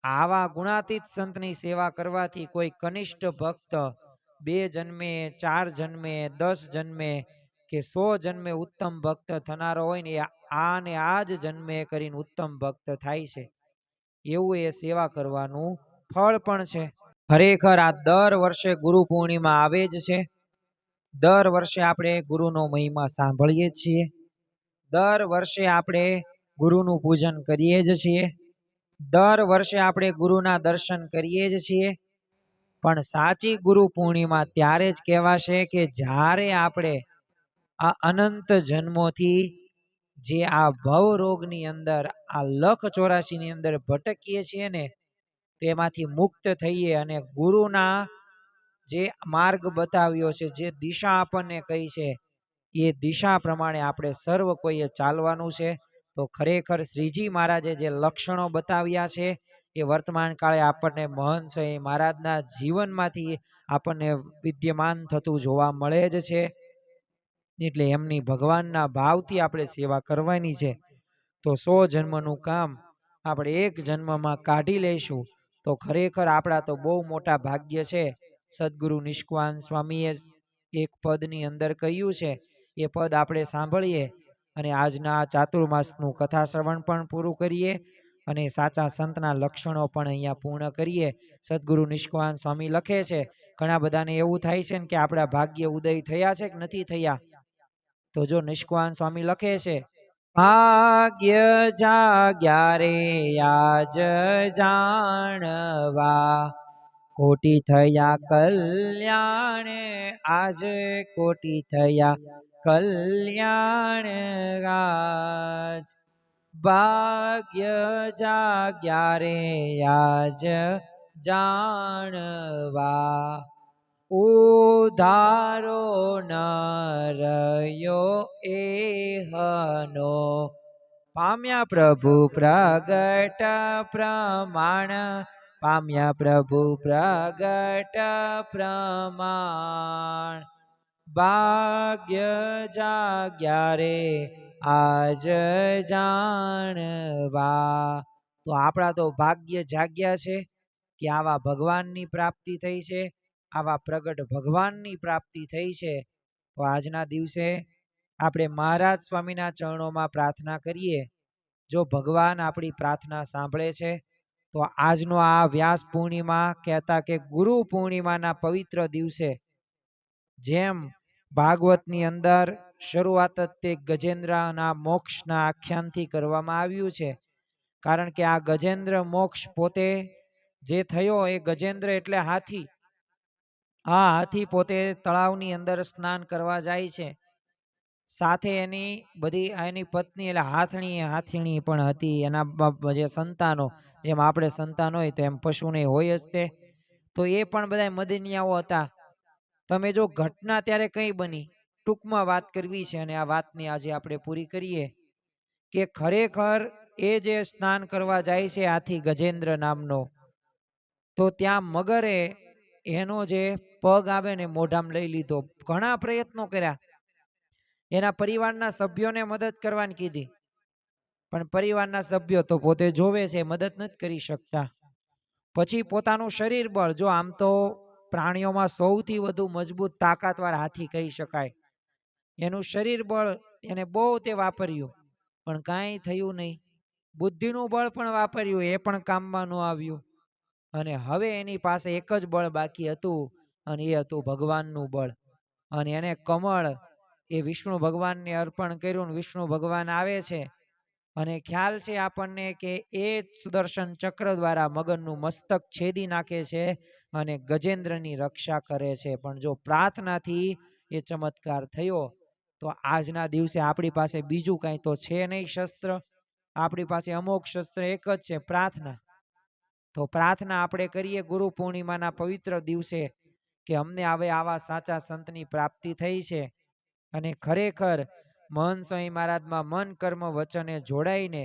આવા ગુણાતીત સંતની સેવા કરવાથી કોઈ કનિષ્ઠ ભક્ત 2 જન્મે, 4 જન્મે, 10 જન્મે કે 100 જન્મે ઉત્તમ ભક્ત થનારો હોય ને આ ને આ જ જન્મે કરીને ઉત્તમ ભક્ત થાય છે. એવું એ સેવા કરવાનું ફળ પણ છે. ખરેખર આ દર વર્ષે ગુરુ પૂર્ણિમા આવે જ છે. દર વર્ષે આપણે ગુરુનો મહિમા સાંભળીએ છીએ. દર વર્ષે આપણે ગુરુનું પૂજન કરીએ જ છીએ. દર વર્ષે આપણે ગુરુના દર્શન કરીએ જ છીએ. પણ સાચી ગુરુ પૂર્ણિમા ત્યારે જ કહેવાશે કે જ્યારે આપણે આ અનંત જન્મોથી જે આ ભવ રોગની અંદર આ લખ 84 ની અંદર ભટકીએ છીએ ને તેમાંથી મુક્ત થઈએ અને ગુરુના જે માર્ગ બતાવ્યો છે, જે દિશા આપણને કહી છે, એ દિશા પ્રમાણે આપણે સર્વ કોઈએ ચાલવાનું છે. તો ખરેખર શ્રીજી મહારાજે જે લક્ષણો બતાવ્યા છે એ વર્તમાન કાળે આપણને મહંત સ્વામી મહારાજના જીવનમાંથી આપણને વિદ્યમાન થતું જોવા મળે જ છે. એટલે એમની ભગવાનના ભાવથી આપણે સેવા કરવાની છે. તો 100 જન્મનું કામ આપણે એક જન્મમાં કાઢી લઈશું તો ખરેખર આપણા તો બહુ મોટા ભાગ્ય છે. સદગુરુ નિષ્કાન સ્વામીએ એક પદની અંદર કહ્યું છે, એ પદ આપણે સાંભળીએ અને આજના ચાતુર્માસનું કથા શ્રવણ પણ પૂરું કરીએ અને સાચા સંતના લક્ષણો પણ અહીંયા પૂર્ણ કરીએ. સદગુરુ નિષ્કાન સ્વામી લખે છે, ઘણા બધાને એવું થાય છે ને કે આપણા ભાગ્ય ઉદય થયા છે કે નથી થયા. તો જો નિષ્કાન સ્વામી લખે છે, ભાગ્ય જાગ્યા રે આજ જાણવા, કોટી થયા કલ્યાણ આજ કોટી થયા કલ્યાણ આજ. ભાગ્ય જાગ્યા રે આજ જાણવા, ઉધારો ન રહ્યો એહનો, પામ્યા પ્રભુ પ્રગટ પ્રમાણ, પામ્યા પ્રભુ પ્રગટ પ્રમાણ. ભાગ્ય જાગ્યા રે આજ જાણવા. તો આપણા તો ભાગ્ય જાગ્યા છે કે આવા ભગવાનની પ્રાપ્તિ થઈ છે, આવા પ્રગટ ભગવાનની પ્રાપ્તિ થઈ છે. તો આજના દિવસે આપણે મહારાજ સ્વામીના ચરણોમાં પ્રાર્થના કરીએ. જો ભગવાન આપણી પ્રાર્થના સાંભળે છે તો આજનો આ વ્યાસ પૂર્ણિમા કહેતા કે ગુરુ પૂર્ણિમાના પવિત્ર દિવસે જેમ ભાગવતની અંદર શરૂઆત જ તે ગજેન્દ્રના મોક્ષના આખ્યાનથી કરવામાં આવ્યું છે. કારણ કે આ ગજેન્દ્ર મોક્ષ પોતે જે થયો એ ગજેન્દ્ર એટલે હાથી. આ હાથી પોતે તળાવની અંદર સ્નાન કરવા જાય છે. સાથે એની બધી એની પત્ની એટલે હાથીણી પણ હતી, એના જે સંતાનો, જેમ આપણે સંતાન હોય તો એમ પશુને હોય જ તે. તો એ પણ બધા મદનિયાઓ હતા. તમે જો ઘટના ત્યારે કઈ બની ટૂંકમાં વાત કરવી છે અને આ વાતની આજે આપણે પૂરી કરીએ કે ખરેખર એ જે સ્નાન કરવા જાય છે હાથી ગજેન્દ્ર નામનો, તો ત્યાં મગરે એનો જે પગ આવે ને મોઢામાં લઈ લીધો. ઘણા પ્રયત્નો કર્યા, એના પરિવારના સભ્યોને મદદ કરવાની કીધી, પણ પરિવારના સભ્યો તો પોતે જોવે છે, મદદ નથી કરી શકતા. પછી પોતાનું શરીર બળ, જો આમ તો પ્રાણીઓમાં સૌથી વધુ મજબૂત તાકાતવાર હાથી કહી શકાય, એનું શરીર બળ એને બહુ તે વાપર્યું પણ કાંઈ થયું નહીં. બુદ્ધિનું બળ પણ વાપર્યું, એ પણ કામમાં ન આવ્યું. અને હવે એની પાસે એક જ બળ બાકી હતું અને એ હતું ભગવાનનું બળ. અને એને કમળ એ વિષ્ણુ ભગવાનને અર્પણ કર્યું. વિષ્ણુ ભગવાન આવે છે અને ખ્યાલ છે આપણને કે એ સુદર્શન ચક્ર દ્વારા મગરનું મસ્તક છેદી નાખે છે અને ગજેન્દ્રની રક્ષા કરે છે. પણ જો પ્રાર્થનાથી એ ચમત્કાર થયો તો આજના દિવસે આપણી પાસે બીજું કાંઈ તો છે નહીં શસ્ત્ર, આપણી પાસે અમોઘ શસ્ત્ર એક જ છે, પ્રાર્થના. તો પ્રાર્થના આપણે કરીએ ગુરુ પૂર્ણિમાના પવિત્ર દિવસે કે અમને હવે આવા સાચા સંતની પ્રાપ્તિ થઈ છે અને ખરેખર મહંત સ્વામી મહારાજમાં મન કર્મ વચને જોડાઈને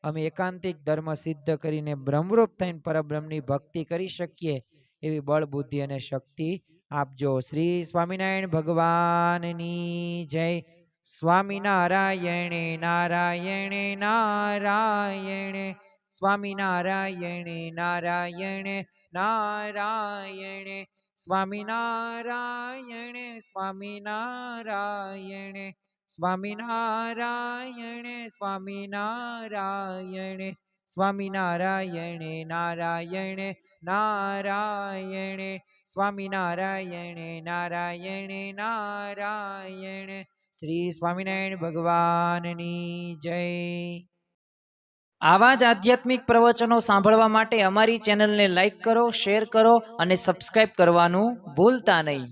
અમે એકાંતિક ધર્મ સિદ્ધ કરીને બ્રહ્મરૂપ થઈને પરબ્રહ્મની ભક્તિ કરી શકીએ એવી બળ બુદ્ધિ અને શક્તિ આપજો. શ્રી સ્વામિનારાયણ ભગવાનની જય. સ્વામિનારાયણ નારાયણ નારાયણ સ્વામિનારાયણે નારાયણે નારાયણે સ્વામિનારાયણે સ્વામિનારાયણે સ્વામિનારાયણે સ્વામિનારાયણે સ્વામિનારાયણે નારાયણે નારાયણે સ્વામિનારાયણે નારાયણે નારાયણે શ્રી સ્વામિનારાયણ ભગવાનની જય। આવા જ આધ્યાત્મિક પ્રવચનો સાંભળવા માટે અમારી ચેનલને લાઈક કરો, શેર કરો અને સબસ્ક્રાઇબ કરવાનું ભૂલતા નહીં।